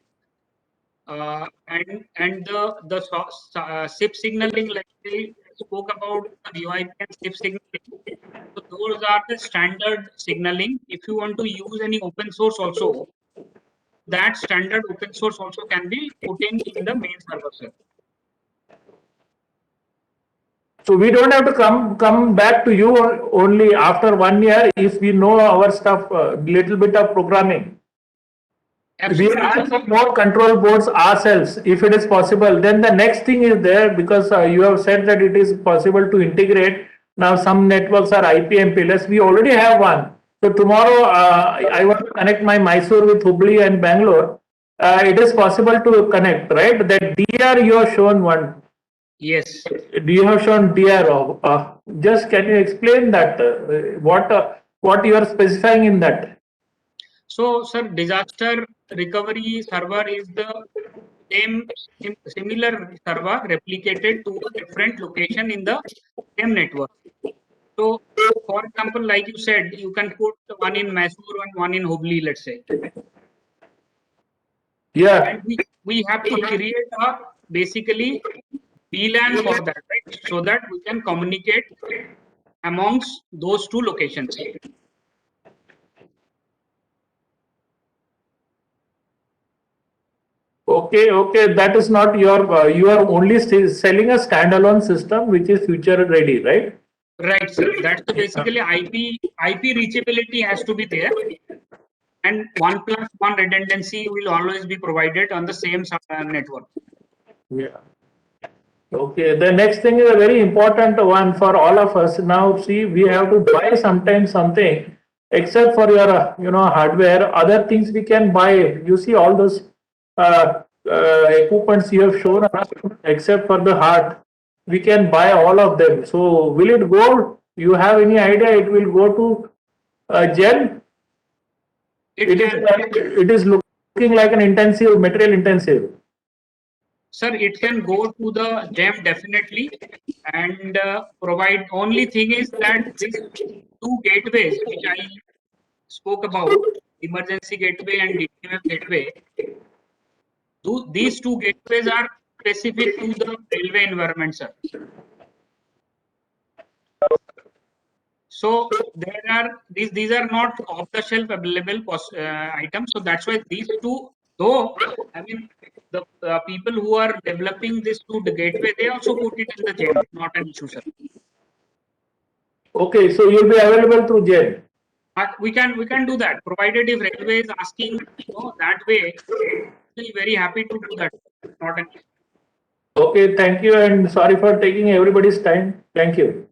and the SIP signaling, like we spoke about the VoIP and SIP signaling. So those are the standard signaling. If you want to use any open source also, that standard open source also can be put in the main server, sir. So we don't have to come back to you only after 1 year if we know our stuff, little bit of programming. Absolutely. We add some more control boards ourselves if it is possible. Then the next thing is there, because you have said that it is possible to integrate. Now some networks are IP MPLS. We already have one. So tomorrow I want to connect my Mysore with Hubli and Bangalore. It is possible to connect, right? That DR you have shown one. Yes. Do you have shown DR? Just can you explain that? What you are specifying in that? So, sir, disaster recovery server is the similar server replicated to a different location in the same network. So, for example, like you said, you can put one in Mysore and one in Hubli, let's say. Yeah. And we have to create a basically VLAN for that, right? So that we can communicate amongst those two locations. Okay. That is not your. You are only selling a standalone system which is future ready, right? Right, sir. That's basically IP reachability has to be there, and 1+1 redundancy will always be provided on the same network. Yeah. Okay. The next thing is a very important one for all of us. Now, see, we have to buy sometimes something, except for your hardware. Other things we can buy. You see all those equipments you have shown, except for the heart, we can buy all of them. So will it go? You have any idea? It will go to GEM? It is looking like an intensive, material intensive. Sir, it can go to the GEM definitely, and provide. Only thing is that these two gateways which I spoke about, emergency gateway and DTMF gateway, these two gateways are specific to the railway environment, sir. So there are these are not off the shelf available items. So that's why these two, though I mean the people who are developing this to the gateway, they also put it in the GEM, not an issue, sir. Okay, so you'll be available through GEM. We can do that, provided if railway is asking that way, definitely very happy to do that. Not an Okay, thank you and sorry for taking everybody's time. Thank you.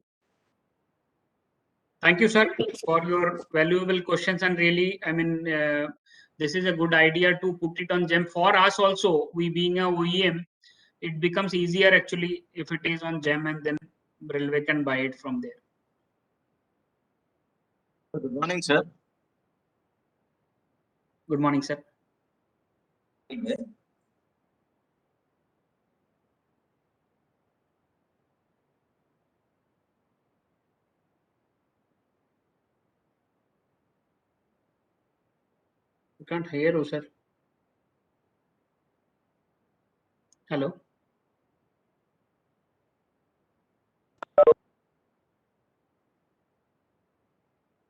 Thank you, sir, for your valuable questions. And really, I mean, this is a good idea to put it on GEM for us also. We being a OEM, it becomes easier actually if it is on GEM, and then railway can buy it from there. Good morning, sir. Good morning, sir. You can't hear you, sir. Hello.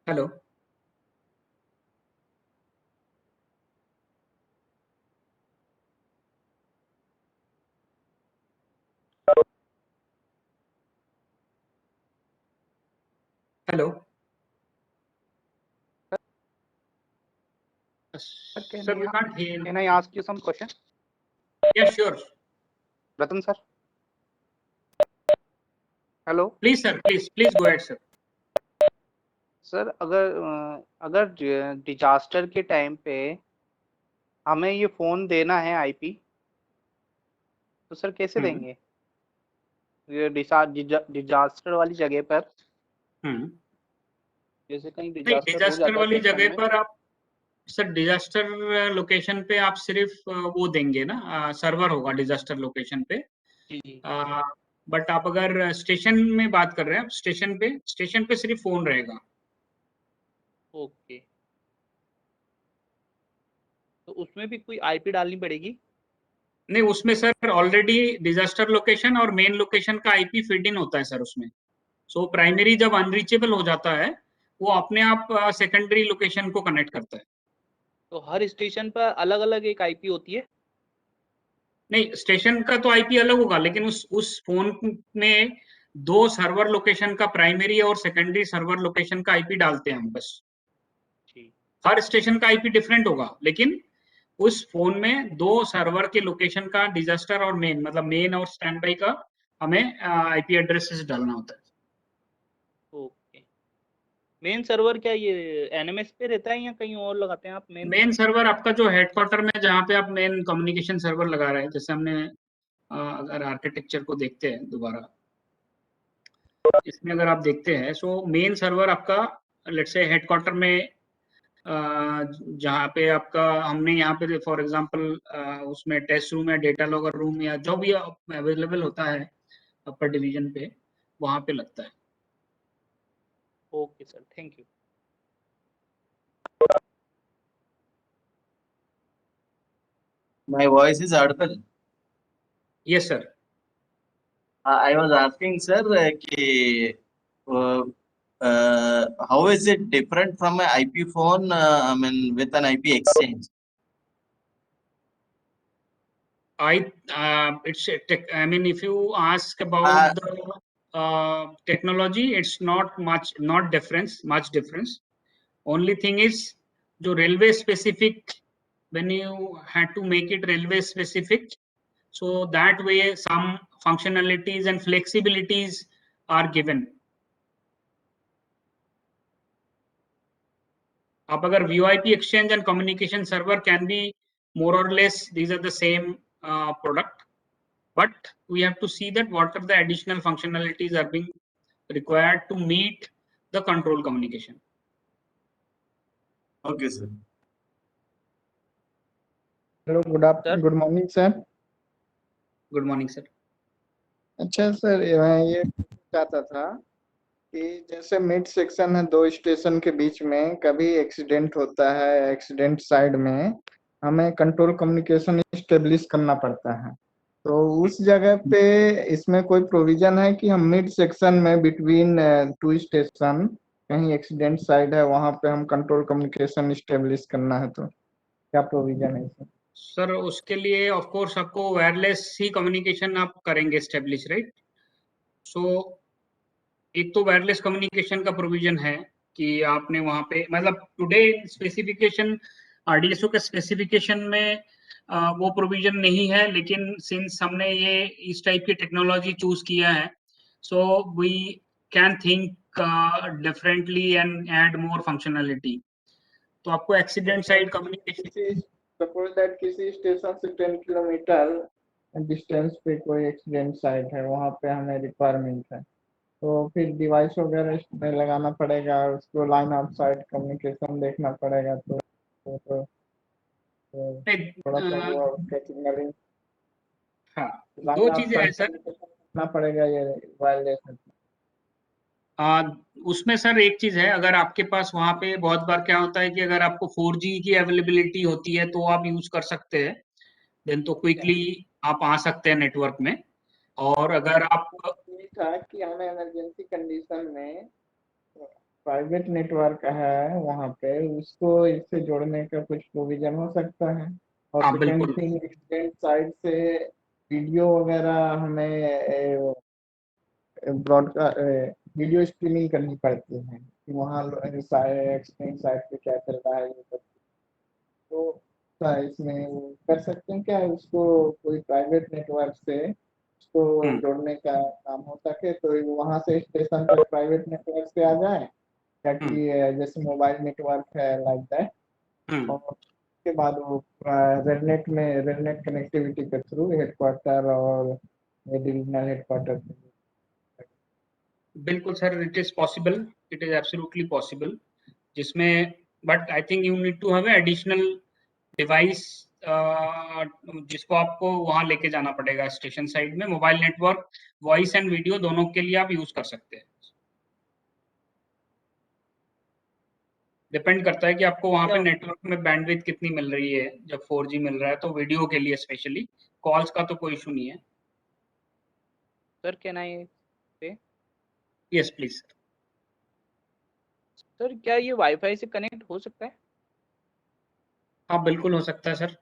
Hello. Hello. Sir, we can't hear you. Can I ask you some question? Yeah, sure. Ratan sir. Hello Please, sir. Please go ahead, sir. Sir, अगर disaster के time पे हमें ये phone देना है IP, तो sir कैसे देंगे? ये डिजास्टर वाली जगह पर, जैसे कहीं नहीं, डिजास्टर हो डिजास्टर जाता वाली है सिस्टम जगह में, पर आप सर डिजास्टर लोकेशन पे आप सिर्फ वो देंगे ना, सर्वर होगा डिजास्टर लोकेशन पे। जी बट आप अगर स्टेशन में बात कर रहे हैं, स्टेशन पे सिर्फ फोन रहेगा। ओके, तो उसमें भी कोई आईपी डालनी पड़ेगी? नहीं, उसमें सर ऑलरेडी डिजास्टर लोकेशन और मेन लोकेशन का आईपी फीड इन होता है सर उसमें। सो प्राइमरी जब अनरीचेबल हो जाता है, वो अपने आप सेकेंडरी लोकेशन को कनेक्ट करता है। तो हर स्टेशन पर अलग अलग एक आईपी होती है? नहीं, स्टेशन का तो आईपी अलग होगा, लेकिन उस फोन में 2 सर्वर लोकेशन का, प्राइमरी और सेकेंडरी सर्वर लोकेशन का आईपी डालते हैं हम बस। हर स्टेशन का आईपी डिफरेंट होगा, लेकिन उस फोन में 2 सर्वर के लोकेशन का, डिजास्टर और मेन, मतलब मेन और स्टैंड बाई का हमें आईपी एड्रेसेस डालना होता है। ओके, मेन सर्वर क्या ये एनएमएस पे रहता है या कहीं और लगाते हैं आप? मेन सर्वर आपका जो हेडक्वार्टर में, जहाँ पे आप मेन कम्युनिकेशन सर्वर लगा रहे हैं, जैसे हमने अगर आर्किटेक्चर को देखते हैं दोबारा, इसमें अगर आप देखते हैं, सो मेन सर्वर आपका लेट्स से हेडक्वार्टर में, जहाँ पे आपका हमने यहाँ पे फॉर एग्जांपल उसमें टेस्ट रूम या डेटा लॉगर रूम या जो भी अवेलेबल होता है अपर डिवीजन पे, वहाँ पे लगता है। Okay sir, thank you. My voice is audible. Yes, sir. I was asking, sir, how is it different from an IP phone? I mean, with an IP exchange. I mean, if you ask about the technology, it's not much difference. Only thing is, जो railway specific, when you had to make it railway specific, so that way some functionalities and flexibilities are given. अब अगर VoIP exchange and communication server can be more or less, these are the same product, but we have to see that what are the additional functionalities are being required to meet the control communication. Okay, sir. Hello, good morning sir. Good morning sir. अच्छा sir, मैं ये चाहता था कि जैसे mid section है 2 station के बीच में, कभी एक्सीडेंट होता है, एक्सीडेंट साइड में हमें कंट्रोल कम्युनिकेशन इस्टेब्लिश करना पड़ता है, तो उस जगह पे इसमें कोई प्रोविजन है कि हम मिड सेक्शन में बिटवीन 2 स्टेशन कहीं एक्सीडेंट साइड है, वहां पे हम कंट्रोल कम्युनिकेशन इस्टेब्लिश करना है, तो क्या प्रोविजन है इसमें? सर उसके लिए ऑफ कोर्स आपको वायरलेस ही कम्युनिकेशन आप करेंगे एस्टेब्लिश, राइट? सो एक तो वायरलेस कम्युनिकेशन का प्रोविजन है कि आपने वहां पे, मतलब टुडे स्पेसिफिकेशन, आरडीएसओ के स्पेसिफिकेशन में वो प्रोविजन नहीं है, लेकिन सिंस हमने ये इस टाइप की टेक्नोलॉजी चूज किया है, so we can think differently and add more functionality. तो आपको accident side communication, suppose that किसी स्टेशन से 10 किलोमीटर डिस्टेंस पे कोई एक्सीडेंट साइट है, वहाँ पे हमें रिक्वायरमेंट है, तो फिर डिवाइस वगैरह इसमें लगाना पड़ेगा, उसको लाइन ऑफ साइट कम्युनिकेशन देखना पड़ेगा, तो थोड़ा सा वो उसका सिग्नलिंग हाँ लाइन दो ऑफ चीजें हैं साइट सर। कम्युनिकेशन देखना पड़ेगा ये वायरलेस है। उसमें सर एक चीज है, अगर आपके पास वहां पे बहुत बार क्या होता है कि अगर आपको 4G की अवेलेबिलिटी होती है तो आप यूज कर सकते हैं, देन तो क्विकली आप आ सकते हैं नेटवर्क में। और अगर आप ये था कि हमें इमरजेंसी कंडीशन में प्राइवेट नेटवर्क है वहाँ पे, उसको इससे जोड़ने का कुछ प्रोविजन हो सकता है। और हाँ सेकेंड बिल्कुल थिंग, एक्सटेंड साइड से वीडियो वगैरह हमें ब्रॉडकास्ट वीडियो स्ट्रीमिंग करनी पड़ती है कि वहाँ एक्सटेंड साइड पे क्या चल रहा है ये सब। तो क्या इसमें वो कर सकते हैं क्या, उसको कोई प्राइवेट नेटवर्क से उसको जोड़ने का काम हो सके, तो वहाँ से स्टेशन पर प्राइवेट नेटवर्क से आ जाए, या कि जैसे मोबाइल नेटवर्क है लाइक दैट, और उसके बाद वो रेलनेट में रेलनेट कनेक्टिविटी के थ्रू हेडक्वार्टर और डिविजनल हेडक्वार्टर। बिल्कुल sir, it is possible, it is absolutely possible, जिसमें but I think you need to have additional device जिसको आपको वहां लेके जाना पड़ेगा स्टेशन साइड में। Mobile network voice and video दोनों के लिए आप यूज कर सकते हैं। डिपेंड करता है कि आपको वहां पे नेटवर्क में बैंडविड्थ कितनी मिल रही है। जब 4G मिल रहा है तो वीडियो के लिए स्पेशली, कॉल्स का तो कोई इशू नहीं है। सर कैन आई से? यस प्लीज सर क्या ये वाईफाई से कनेक्ट हो सकता है? हाँ बिल्कुल हो सकता है सर।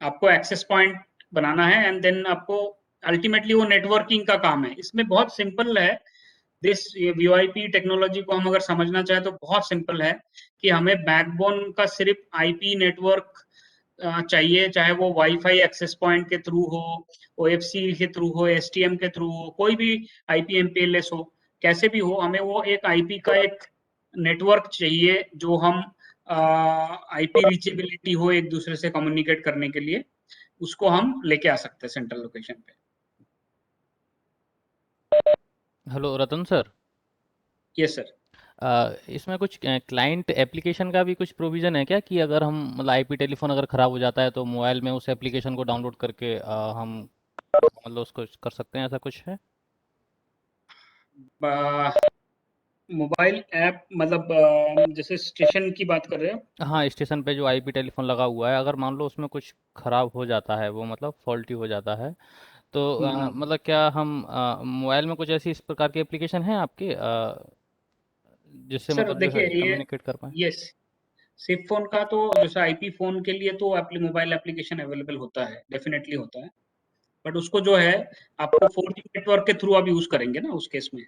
आपको एक्सेस पॉइंट बनाना है एंड देन आपको अल्टीमेटली वो नेटवर्किंग का काम है। इसमें बहुत सिंपल है, दिस वीओआईपी टेक्नोलॉजी को हम अगर समझना चाहे तो बहुत सिंपल है कि हमें बैकबोन का सिर्फ आईपी नेटवर्क चाहिए, चाहे वो वाईफाई एक्सेस पॉइंट के थ्रू हो, ओएफसी के थ्रू हो, एसटीएम के थ्रू हो, कोई भी आईपी एमपीएलएस हो, कैसे भी हो, हमें वो एक आईपी का एक नेटवर्क चाहिए जो हम आईपी रीचेबिलिटी हो एक दूसरे से कम्युनिकेट करने के लिए, उसको हम लेके आ सकते हैं सेंट्रल लोकेशन पे। हेलो रतन सर। Yes sir. इसमें कुछ क्लाइंट एप्लीकेशन का भी कुछ प्रोविज़न है क्या, कि अगर हम मतलब आईपी टेलीफोन अगर ख़राब हो जाता है तो मोबाइल में उस एप्लीकेशन को डाउनलोड करके हम मतलब उसको कर सकते हैं, ऐसा कुछ है? मोबाइल ऐप मतलब जैसे स्टेशन की बात कर रहे हो? हाँ, स्टेशन पे जो आईपी टेलीफोन लगा हुआ है, अगर मान लो उसमें कुछ ख़राब हो जाता है, वो मतलब फॉल्टी हो जाता है, तो मतलब क्या हम मोबाइल में कुछ ऐसी इस प्रकार की एप्लीकेशन है आपके जिससे सर मतलब जो है देखिए ये कम्युनिकेट कर पाए? यस, सिप फोन का तो जैसे आईपी फोन के लिए तो मोबाइल एप्लीकेशन अवेलेबल होता है, डेफिनेटली होता है, बट उसको जो है आपको 4G नेटवर्क के थ्रू आप यूज करेंगे ना उस केस में,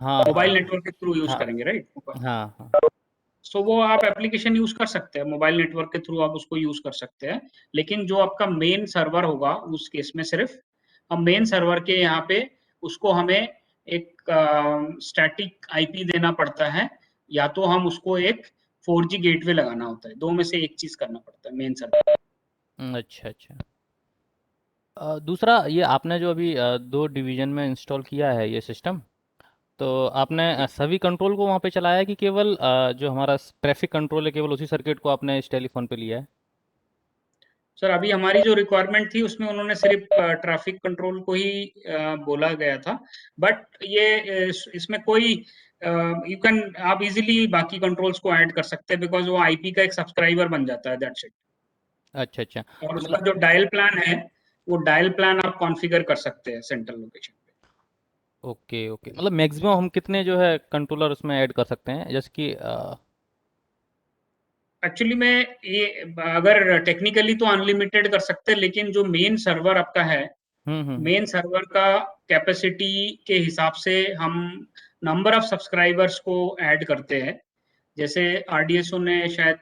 हाँ मोबाइल हाँ नेटवर्क के थ्रू यूज हाँ करेंगे, राइट? हाँ हाँ। सो वो आप एप्लीकेशन यूज कर सकते हैं, मोबाइल नेटवर्क के थ्रू आप उसको यूज कर सकते हैं, लेकिन जो आपका मेन सर्वर होगा उस केस में सिर्फ हम मेन सर्वर के यहाँ पे उसको हमें एक स्टैटिक आईपी देना पड़ता है, या तो हम उसको एक 4G गेटवे लगाना होता है, दो में से एक चीज करना पड़ता है मेन सर्वर। अच्छा अच्छा। दूसरा ये आपने जो अभी 2 डिवीज़न में इंस्टॉल किया है ये सिस्टम, तो आपने सभी कंट्रोल को वहाँ पे चलाया है कि केवल जो हमारा ट्रैफिक कंट्रोल है केवल उसी सर्किट को आपने इस टेलीफोन पे लिया है? सर अभी हमारी जो रिक्वायरमेंट थी उसमें उन्होंने सिर्फ ट्रैफिक कंट्रोल को ही बोला गया था, बट ये इसमें कोई यू कैन आप इजीली बाकी कंट्रोल्स को ऐड कर सकते हैं, बिकॉज वो आईपी का एक सब्सक्राइबर बन जाता है, दैट्स इट। अच्छा अच्छा। और तो उसका मतलब जो डायल प्लान है वो डायल प्लान आप कॉन्फ़िगर कर सकते हैं सेंट्रल लोकेशन पे। ओके ओके, मतलब मैक्सिमम हम कितने जो है कंट्रोलर उसमें ऐड कर सकते हैं, जैसे कि एक्चुअली में ये अगर टेक्निकली तो अनलिमिटेड कर सकते हैं, लेकिन जो मेन सर्वर आपका है, हम्म। मेन सर्वर का कैपेसिटी के हिसाब से हम नंबर ऑफ सब्सक्राइबर्स को ऐड करते हैं। जैसे RDSO ने शायद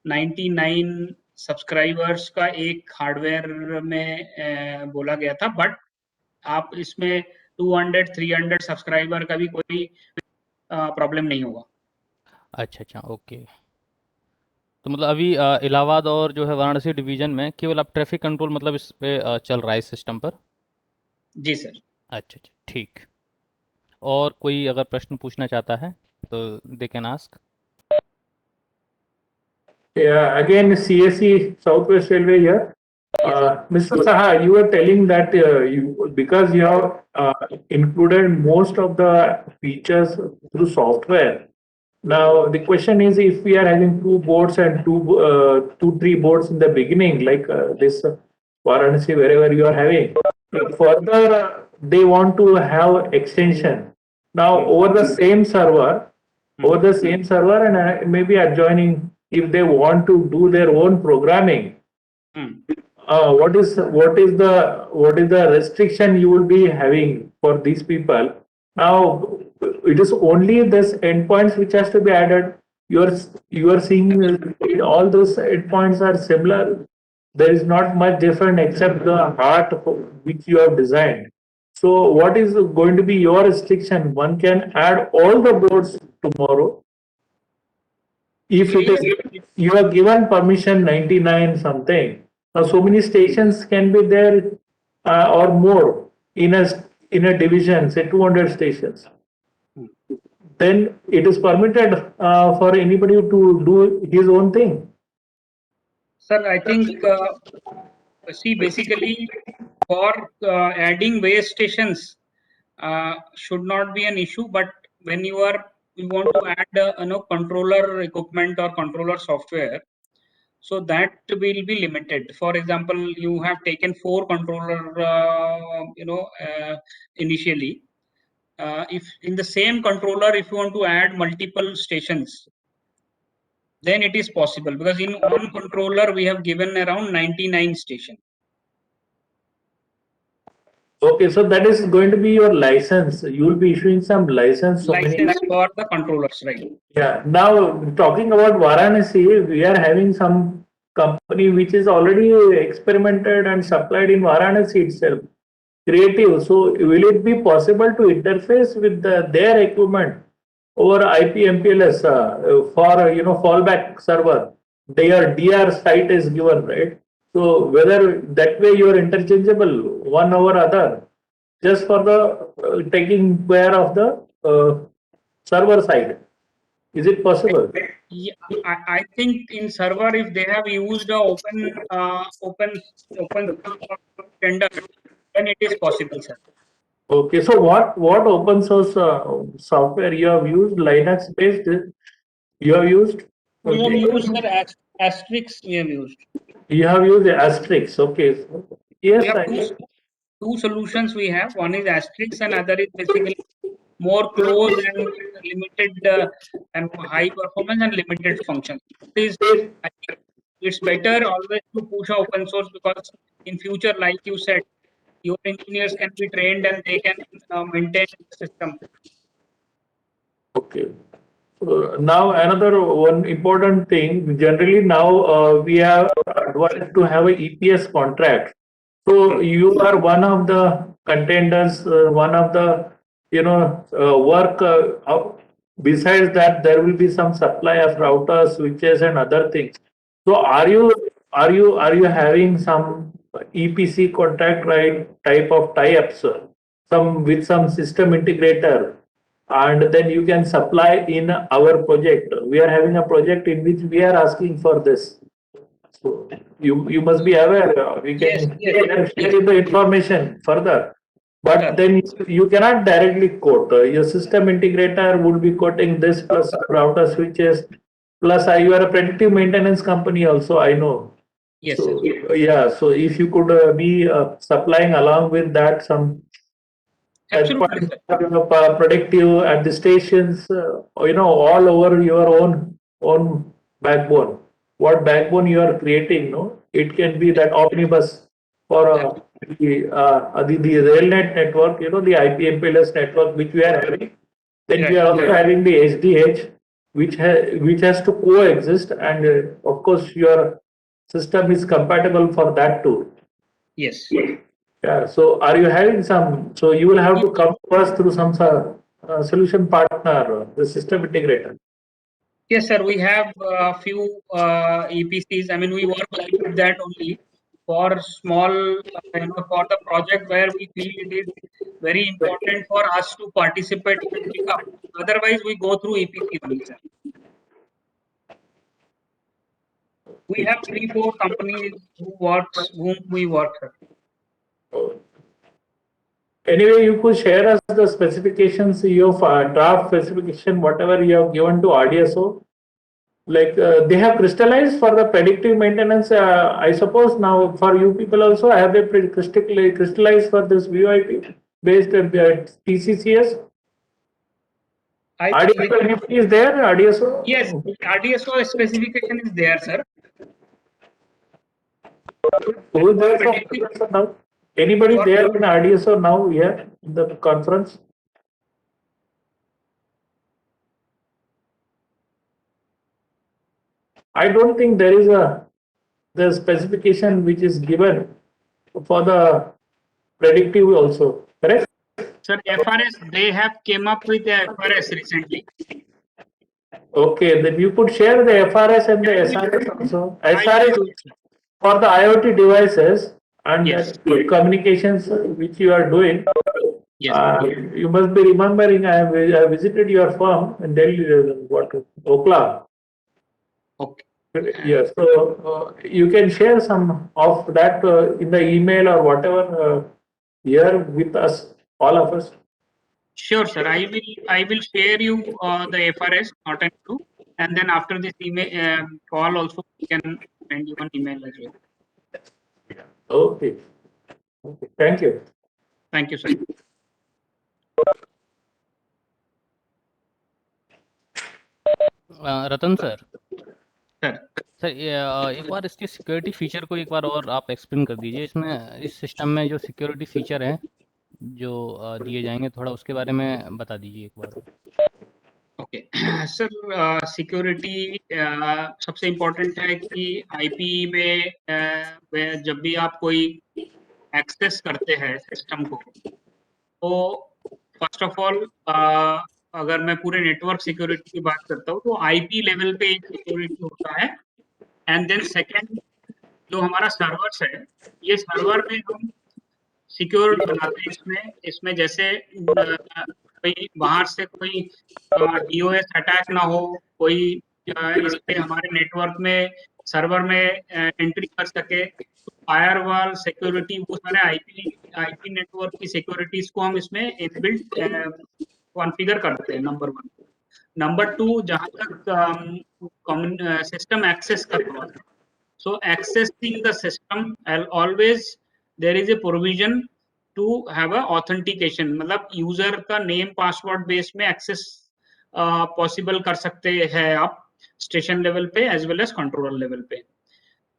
99 सब्सक्राइबर्स का एक हार्डवेयर में बोला गया था, बट आप इसमें 200-300 सब्सक्राइबर का भी कोई प्रॉब्लम नहीं होगा। अच्छा अच्छा, ओके। तो मतलब अभी इलाहाबाद और जो है वाराणसी डिवीजन में केवल आप ट्रैफिक कंट्रोल मतलब इस पे चल रहा है इस सिस्टम पर? जी सर। अच्छा अच्छा, ठीक। और कोई अगर प्रश्न पूछना चाहता है तो they can ask. Yeah, again, CSE Southwest Railway here. Mr. Saha, you were telling that because you have included most of the features through software. Now the question is, if we are having two boards and three boards in the beginning, like this Varanasi, wherever you are having, further they want to have extension. Now over the same server, and maybe adjoining, if they want to do their own programming. What is the restriction you will be having for these people? Now it is only this endpoints which has to be added. You are seeing all those endpoints are similar. There is not much different except the heart which you have designed. So what is going to be your restriction? One can add all the boards tomorrow. If it is, you are given permission 99 something. Now so many stations can be there or more in a division, say 200 stations. Then it is permitted for anybody to do his own thing. Sir, I think see, basically for adding base stations should not be an issue, but when you want to add controller equipment or controller software, so that will be limited. For example, you have taken 4 controller initially. If in the same controller, if you want to add multiple stations, then it is possible, because in one controller we have given around 99 stations. Okay, so that is going to be your license. You will be issuing some license. License for the controllers, right? Yeah. Now talking about Varanasi, we are having some company which is already experimented and supplied in Varanasi itself. Creative. So will it be possible to interface with their equipment over IP MPLS for fallback server? Their DR site is given, right? So whether that way you are interchangeable one over other, just for the taking care of the server side. Is it possible? Yeah, I think in server, if they have used a open tender, then it is possible, sir. Okay, so what open source software you have used? Linux based you have used? We have used Asterix. We have used. You have used Asterix. Okay. Yes. We have two solutions we have. One is Asterix and other is basically more close and limited and high performance and limited functions. I think it's better always to push open source, because in future, like you said, your engineers can be trained and they can maintain the system. Okay. Now another one important thing. Generally now we are advised to have a EPS contract. So you are one of the contenders, one of the work. Besides that, there will be some supply of routers, switches, and other things. So are you having some EPC contract type of tie-ups, with some system integrator, and then you can supply in our project? We are having a project in which we are asking for this. So you must be aware. We can share the information further. But then you cannot directly quote. Your system integrator would be quoting this plus router switches, plus you are a predictive maintenance company also, I know. Yes. So, yeah, so if you could be supplying along with that some predictive at the stations, all over your own backbone. What backbone you are creating, it can be that omnibus for the RailNet network, the IP MPLS network which we are having. Then we are also having the SDH, which has to coexist, and of course your system is compatible for that too. Yes. Yeah. So are you having some? So you will have to come to us through some solution partner, the system integrator. Yes, sir. We have a few EPCs. I mean, we work like that only for small, for the project where we feel it is very important for us to participate and pick up. Otherwise, we go through EPC only, sir. We have 3-4 companies whom we work, sir. Anyway, you could share us the specifications, your draft specification, whatever you have given to RDSO. Like they have crystallized for the predictive maintenance. I suppose now for you people also, have they crystallized for this VoIP based TCCS? RDSO is there, RDSO? Yes, RDSO specification is there, sir. Who is there from RDSO now? Anybody there in RDSO now here in the conference? I don't think there is the specification which is given for the predictive also, correct? Sir, FRS, they have came up with the FRS recently. Okay, then you could share the FRS and the SRS also. SRS for the IoT devices and the communications which you are doing. Yes. You must be remembering, I visited your firm in Delhi, Okhla. Okay. Yes, so you can share some of that in the email or whatever here with us, all of us. Sure, sir. I will share you the FRS, not an issue, and then after this email call also we can send you an email as well. Okay. Okay. Thank you. Thank you, sir. Ratan sir, sir एक बार इसके security feature को एक बार और आप explain कर दीजिए। इसमें इस सिस्टम में जो सिक्योरिटी फीचर हैं जो दिए जाएंगे, थोड़ा उसके बारे में बता दीजिए एक बार। ओके सर, सिक्योरिटी सबसे इम्पोर्टेंट है कि आईपी में जब भी आप कोई एक्सेस करते हैं सिस्टम को, तो फर्स्ट ऑफ ऑल अगर मैं पूरे नेटवर्क सिक्योरिटी की बात करता हूँ तो आईपी लेवल पे एक सिक्योरिटी होता है, एंड देन सेकंड जो हमारा सर्वर्स है, ये सर्वर में हम सिक्योर बनाते हैं। इसमें जैसे कोई बाहर से कोई डीओएस अटैक ना हो, कोई इस पे हमारे नेटवर्क में सर्वर में एंट्री कर सके, फायरवॉल सिक्योरिटी, वो सारे आईपी नेटवर्क की सिक्योरिटीज को हम इसमें इनबिल्ट कॉन्फ़िगर करते हैं, नंबर 1। नंबर 2, जहां तक सिस्टम एक्सेस का problem, so accessing the system, always there is a provision to have a authentication, मतलब यूजर का नेम पासवर्ड बेस में एक्सेस पॉसिबल कर सकते हैं आप स्टेशन लेवल पे as well as controller level पे,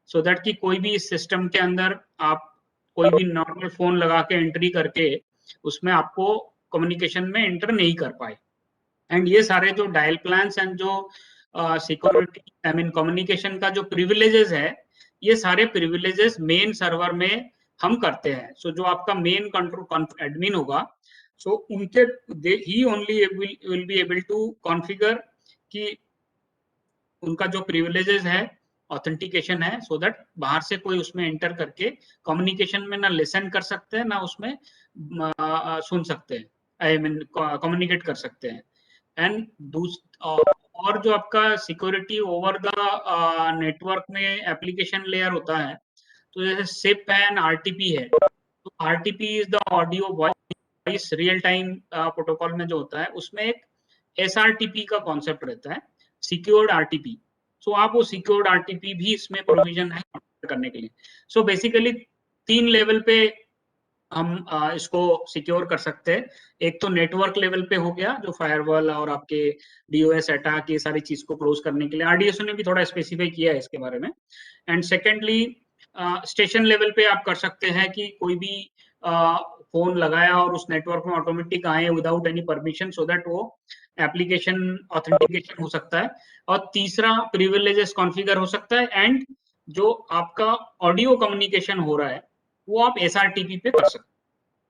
सो दैट कि कोई भी इस सिस्टम के अंदर आप कोई भी नॉर्मल फोन लगा के एंट्री करके उसमें आपको कम्युनिकेशन में एंटर नहीं कर पाए। एंड ये सारे जो डायल प्लान्स एंड जो सिक्योरिटी आई मीन कम्युनिकेशन का जो प्रिविलेजेस है, ये सारे प्रिविलेजेस मेन सर्वर में हम करते हैं। सो जो आपका मेन कंट्रोल एडमिन होगा, सो उनके ही only will be able to configure कि उनका जो प्रिविलेजेस है, ऑथेंटिकेशन है, सो दैट बाहर से कोई उसमें एंटर करके कम्युनिकेशन में ना लिसन कर सकते हैं, ना उसमें सुन सकते हैं, आई मीन कम्युनिकेट कर सकते हैं। एंड और जो आपका सिक्योरिटी ओवर द नेटवर्क में एप्लीकेशन लेयर होता है, तो जैसे सिप एंड आरटीपी है, तो RTP is the audio voice real time protocol में जो होता है, उसमें एक एसआरटीपी का कॉन्सेप्ट रहता है, सिक्योर्ड आरटीपी। सो आप वो सिक्योर्ड आरटीपी भी इसमें प्रोविजन है करने के लिए। सो बेसिकली 3 लेवल पे हम इसको सिक्योर कर सकते हैं। एक तो नेटवर्क लेवल पे हो गया, जो फायरवॉल और आपके डीओएस अटैक, ये सारी चीज को क्लोज करने के लिए आरडीएसओ ने भी थोड़ा स्पेसिफाई किया है इसके बारे में। एंड सेकेंडली स्टेशन लेवल पे आप कर सकते हैं कि कोई भी फोन लगाया और उस नेटवर्क में ऑटोमेटिक आए without any permission, so that वो एप्लीकेशन ऑथेंटिकेशन हो सकता है, और तीसरा प्रिविलेजेस कॉन्फ़िगर हो सकता है, एंड जो आपका ऑडियो कम्युनिकेशन हो रहा है वो आप एसआरटीपी पे कर सकते हैं।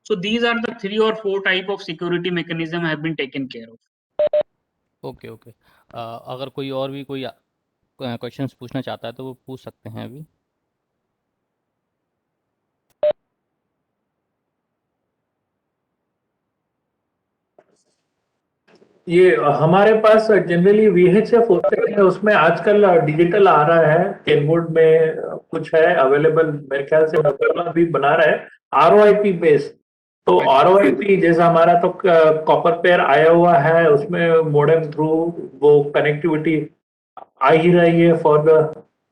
So these are the 3 or 4 type of security mechanism have been taken care of. Okay okay. अगर कोई और भी कोई क्वेश्चंस पूछना चाहता है तो वो पूछ सकते हैं अभी। ये हमारे पास जनरली VHF होते हैं, उसमें आजकल डिजिटल आ रहा है, कैनवुड में कुछ है अवेलेबल, मेरे ख्याल से Motorola भी बना रहा है ROIP बेस्ड। तो ROIP जैसा हमारा तो कॉपर पेयर आया हुआ है, उसमें मॉडेम थ्रू वो कनेक्टिविटी आ ही रही है फॉर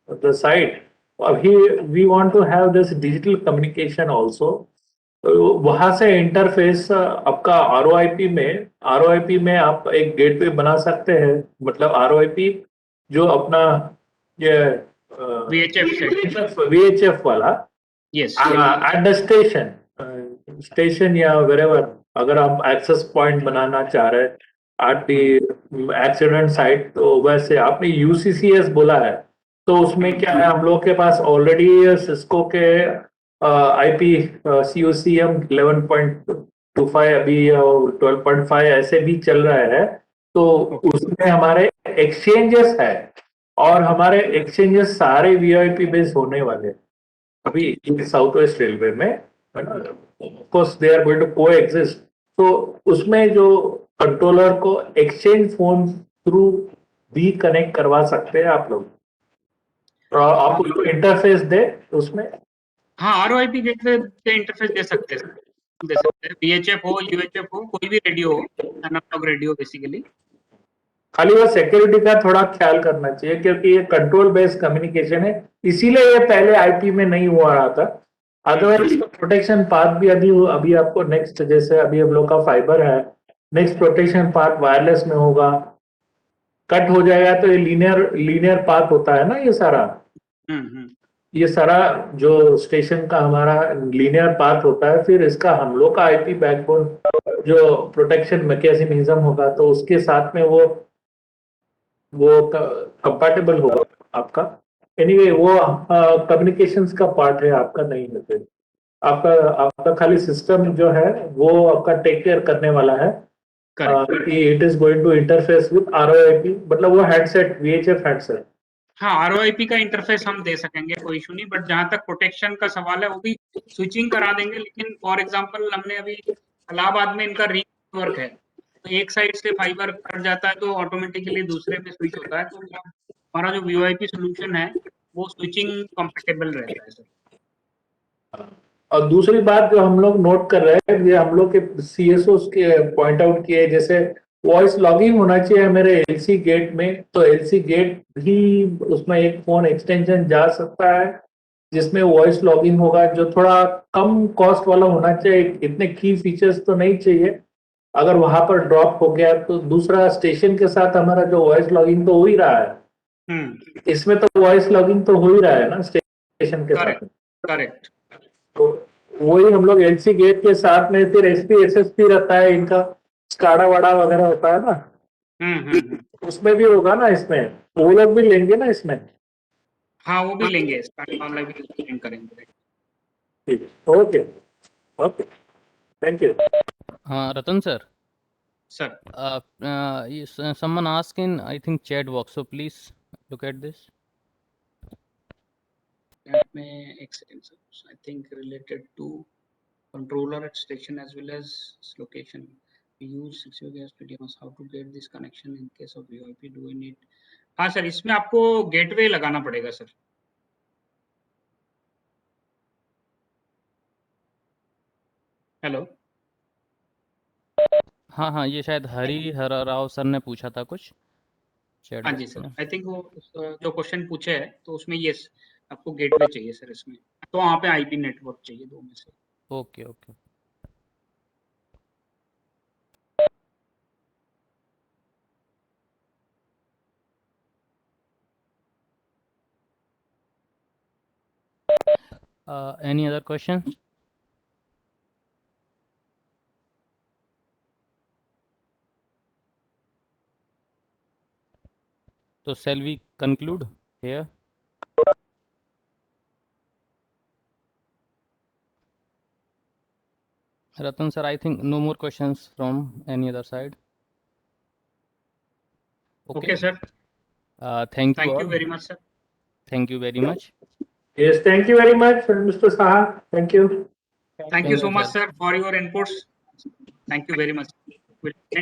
द साइट। अभी we want to have this digital communication also. तो वहां से इंटरफेस आपका ROIP में आप एक गेटवे बना सकते हैं, मतलब ROIP जो अपना ये VHF वाला यस एट द स्टेशन या वेरेवर, अगर आप एक्सेस पॉइंट बनाना चाह रहे हैं एट द एक्सीडेंट साइट, तो वैसे आपने UCCS बोला है, तो उसमें क्या है, हम लोग के पास ऑलरेडी सिस्को के IP COCM 11.25 अभी 12.5 ऐसे भी चल रहा है। तो उसमें हमारे एक्सचेंजेस है, और हमारे एक्सचेंजेस सारे VIP बेस्ड होने वाले हैं अभी साउथ वेस्ट रेलवे में। Of course they are going to coexist. तो उसमें जो कंट्रोलर को एक्सचेंज फोन थ्रू भी कनेक्ट करवा सकते हैं आप लोग, और आपको इंटरफेस दे उसमें। हाँ, ROIP गेटवे पे इंटरफेस दे सकते हैं, VHF हो, UHF हो, कोई भी रेडियो हो, एनालॉग रेडियो बेसिकली। खाली वो सिक्योरिटी का थोड़ा ख्याल करना चाहिए, क्योंकि ये कंट्रोल बेस्ड कम्युनिकेशन है, इसीलिए ये पहले IP में नहीं हुआ रहा था। अदरवाइज इसका प्रोटेक्शन पाथ भी अभी आपको नेक्स्ट, जैसे अभी हम लोग का फाइबर है, नेक्स्ट प्रोटेक्शन पाथ वायरलेस में होगा। कट हो जाएगा तो ये लीनियर पाथ होता है ना, ये सारा जो स्टेशन का हमारा लीनियर पाथ होता है, फिर इसका हम लोग का IP बैकबोन जो प्रोटेक्शन मैकेनिज्म होगा, तो उसके साथ में वो कंपैटिबल होगा आपका। एनीवे वो कम्युनिकेशंस का पार्ट है, आपका नहीं है। फिर आपका खाली सिस्टम जो है वो आपका टेक केयर करने वाला है कि it is going to interface with ROIP, मतलब वो हेडसेट VHF हेडसेट। हाँ, ROIP का इंटरफेस हम दे सकेंगे, कोई इशू नहीं, बट जहां तक प्रोटेक्शन का सवाल है वो भी स्विचिंग करा देंगे। लेकिन फॉर एग्जांपल हमने अभी इलाहाबाद में इनका रिंग नेटवर्क है, तो एक साइड से फाइबर कट जाता है तो ऑटोमेटिकली दूसरे पे स्विच होता है, तो हमारा जो VoIP सोल्यूशन है वो स्विचिंग कंफर्टेबल रहता है सर। और दूसरी बात जो हम लोग नोट कर रहे हैं, ये हम लोग के CSOs के पॉइंट आउट किए, जैसे वॉइस लॉगिंग होना चाहिए मेरे LC गेट में, तो LC गेट भी उसमें एक फोन एक्सटेंशन जा सकता है जिसमें वॉइस लॉगिंग होगा, जो थोड़ा कम कॉस्ट वाला होना चाहिए, इतने की फीचर्स तो नहीं चाहिए। अगर वहां पर ड्रॉप हो गया तो दूसरा स्टेशन के साथ हमारा जो वॉइस लॉगिंग तो हो ही रहा है, इसमें तो वॉइस लॉगिंग तो हो ही रहा है ना स्टेशन के साथ। करेक्ट। तो वही हम लोग LC गेट के साथ में फिर SP SSP रहता है इनका, स्काडा वाडा वगैरह होता है ना, उसमें भी होगा ना, इसमें वो लोग भी लेंगे ना इसमें। हाँ, वो भी लेंगे, वाला भी लिंक करेंगे। ठीक है, ओके ओके, थैंक यू। हाँ Ratan sir, sir someone asked in I think chat box, so please look at this. में एक second sir, I think related to controller at station as well as location. We use 6 PDMs. How to get this connection in case of VoIP? Do we need? हाँ sir, इसमें आपको gateway लगाना पड़ेगा sir. Hello. हाँ हाँ, ये शायद हर Rao sir ने पूछा था कुछ चैट हाँ जी सर, आई थिंक वो जो क्वेश्चन पूछे है तो उसमें ये आपको गेटवे चाहिए सर, इसमें तो वहाँ पे IP नेटवर्क चाहिए, दो में से। Okay okay. Any other question? So shall we conclude here? Ratan sir, I think no more questions from any other side. Okay, sir. Thank you Thank all. you very much, sir. Thank you very much. Yes, thank you very much, Mr. Saha. Thank you. Thank you so much, sir, for your inputs. Thank you very much.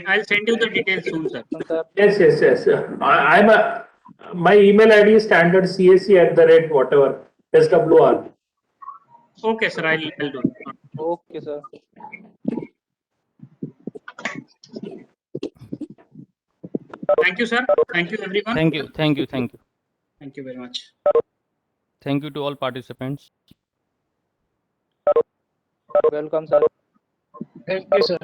I'll send you the details soon, sir. Yes. My email ID is standard CAC@whatever SWR. Okay, sir. I'll do it. Okay, sir. Thank you, sir. Thank you, everyone. Thank you. Thank you very much. Thank you to all participants. Welcome, sir. Thank you, sir.